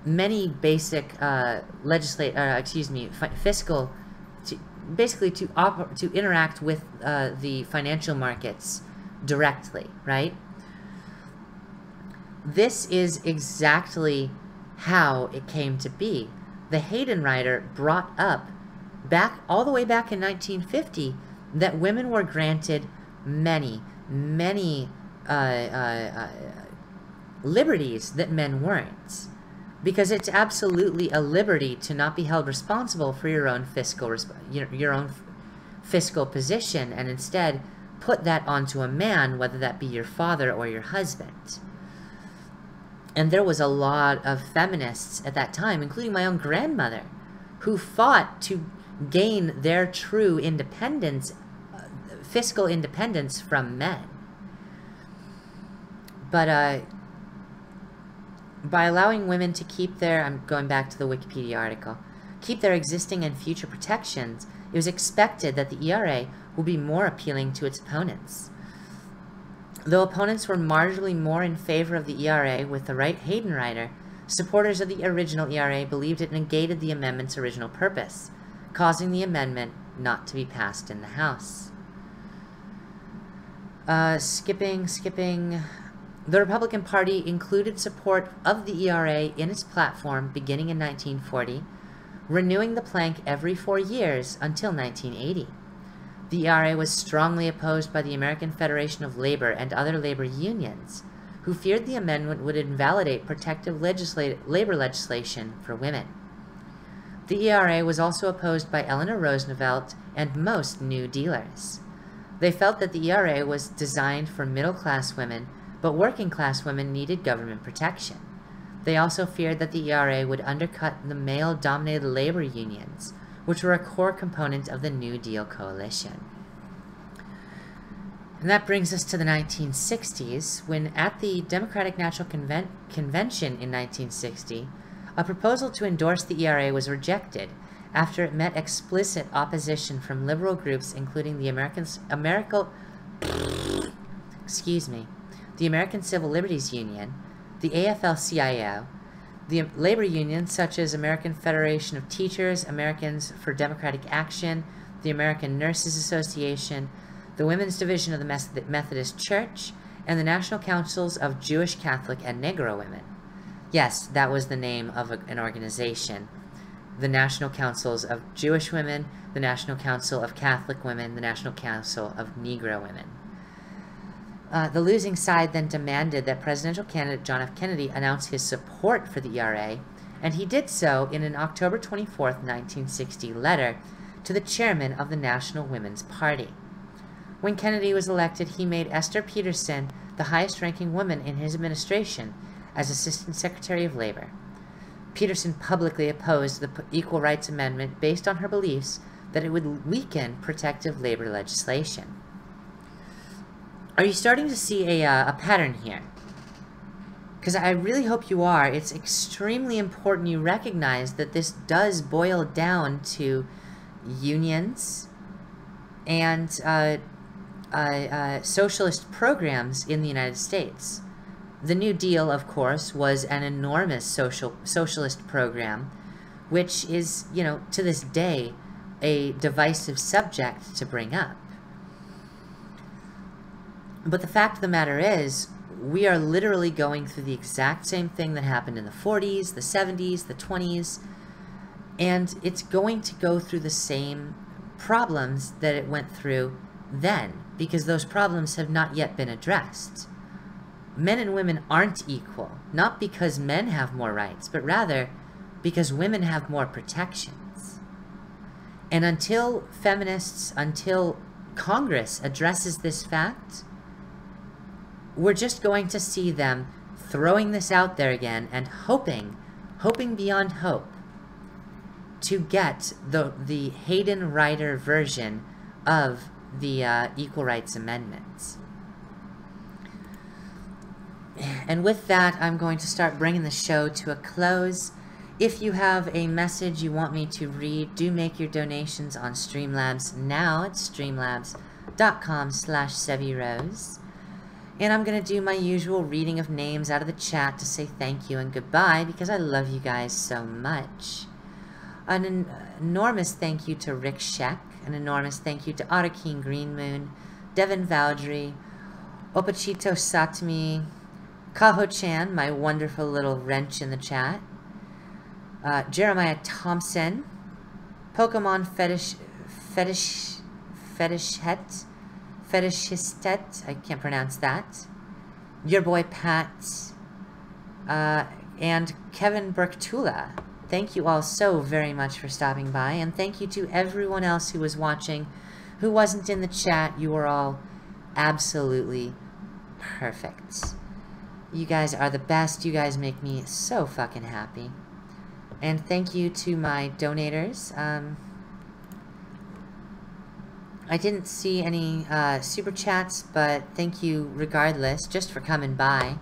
many basic fiscal, basically to interact with the financial markets directly, right? This is exactly how it came to be. The Hayden Rider brought up all the way back in 1950 that women were granted many liberties that men weren't, because it's absolutely a liberty to not be held responsible for your own fiscal position, and instead put that onto a man, whether that be your father or your husband. And there was a lot of feminists at that time, including my own grandmother, who fought to gain their true independence, fiscal independence from men. But by allowing women to keep their, I'm going back to the Wikipedia article, keep their existing and future protections, it was expected that the ERA would be more appealing to its opponents. Though opponents were marginally more in favor of the ERA with the Hayden Rider, supporters of the original ERA believed it negated the amendment's original purpose, causing the amendment not to be passed in the House. Skipping. The Republican Party included support of the ERA in its platform beginning in 1940, renewing the plank every 4 years until 1980. The ERA was strongly opposed by the American Federation of Labor and other labor unions, who feared the amendment would invalidate protective labor legislation for women. The ERA was also opposed by Eleanor Roosevelt and most New Dealers. They felt that the ERA was designed for middle-class women, but working-class women needed government protection. They also feared that the ERA would undercut the male-dominated labor unions, which were a core component of the New Deal coalition. And that brings us to the 1960s, when at the Democratic National Convention in 1960, a proposal to endorse the ERA was rejected after it met explicit opposition from liberal groups including the American Civil Liberties Union, the AFL-CIO, the labor unions such as American Federation of Teachers, Americans for Democratic Action, the American Nurses Association, the Women's Division of the Methodist Church, and the National Councils of Jewish, Catholic, and Negro Women. Yes, that was the name of an organization. The National Councils of Jewish Women, the National Council of Catholic Women, the National Council of Negro Women. The losing side then demanded that presidential candidate John F. Kennedy announce his support for the ERA, and he did so in an October 24, 1960 letter to the chairman of the National Women's Party. When Kennedy was elected, he made Esther Peterson the highest-ranking woman in his administration as Assistant Secretary of Labor. Peterson publicly opposed the Equal Rights Amendment based on her beliefs that it would weaken protective labor legislation. Are you starting to see a pattern here? Because I really hope you are. It's extremely important you recognize that this does boil down to unions and socialist programs in the United States. The New Deal, of course, was an enormous socialist program, which is, to this day, a divisive subject to bring up. But the fact of the matter is, we are literally going through the exact same thing that happened in the 40s, the 70s, the 20s, and it's going to go through the same problems that it went through then, because those problems have not yet been addressed. Men and women aren't equal, not because men have more rights, but rather because women have more protections. And until feminists, until Congress addresses this fact, we're just going to see them throwing this out there again and hoping beyond hope to get the Hayden Rider version of the Equal Rights Amendments. And with that, I'm going to start bringing the show to a close. If you have a message you want me to read, do make your donations on Streamlabs now. It's streamlabs.com/SeviRose. And I'm going to do my usual reading of names out of the chat to say thank you and goodbye because I love you guys so much. An enormous thank you to Rick Sheck. An enormous thank you to Otterkeen Greenmoon, Devin Valdry, Opachito Satmi, Kaho-chan, my wonderful little wrench in the chat, Jeremiah Thompson, Pokemon Fetishistet, I can't pronounce that, your boy Pat, and Kevin Berktula. Thank you all so very much for stopping by, and thank you to everyone else who was watching, who wasn't in the chat. You are all absolutely perfect. You guys are the best. You guys make me so fucking happy. And thank you to my donators. I didn't see any super chats, but thank you regardless, just for coming by.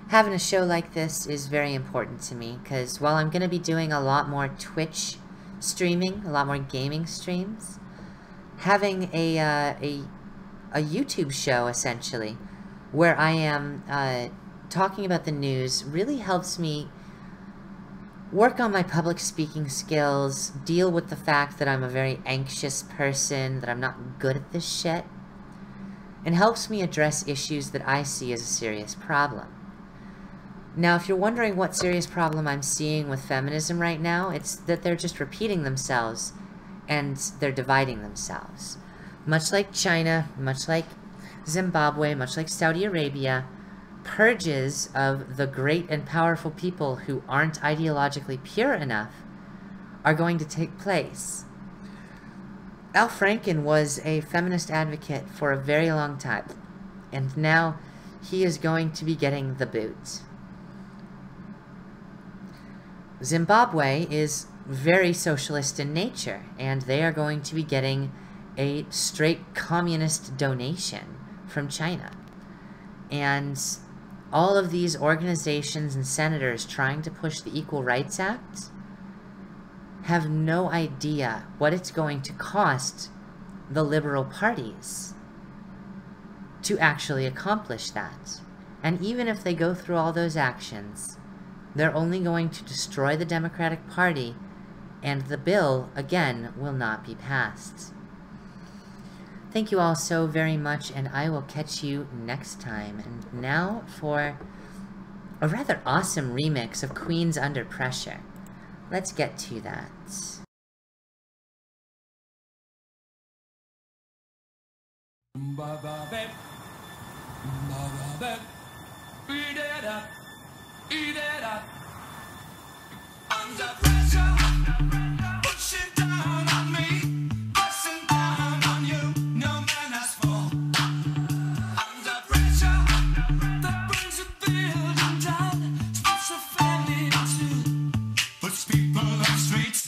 Having a show like this is very important to me, because while I'm going to be doing a lot more Twitch streaming, a lot more gaming streams, having a YouTube show, essentially, where I am talking about the news really helps me work on my public speaking skills, deal with the fact that I'm a very anxious person, that I'm not good at this shit, and helps me address issues that I see as a serious problem. Now, if you're wondering what serious problem I'm seeing with feminism right now, it's that they're just repeating themselves and they're dividing themselves. Much like China, much like Zimbabwe, much like Saudi Arabia, purges of the great and powerful people who aren't ideologically pure enough are going to take place. Al Franken was a feminist advocate for a very long time, and now he is going to be getting the boot. Zimbabwe is very socialist in nature, and they are going to be getting a straight communist donation from China. And all of these organizations and senators trying to push the Equal Rights Act have no idea what it's going to cost the liberal parties to actually accomplish that. And even if they go through all those actions, they're only going to destroy the Democratic Party, and the bill, again, will not be passed. Thank you all so very much, and I will catch you next time. And now for a rather awesome remix of Queen's Under Pressure. Let's get to that. Under pressure, pushing down on me, pressing down on you, no man has fall. Under pressure, that brings a building down, splits a family in two, puts people on the streets.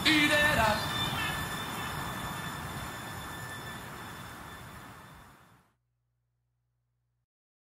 Eat it up.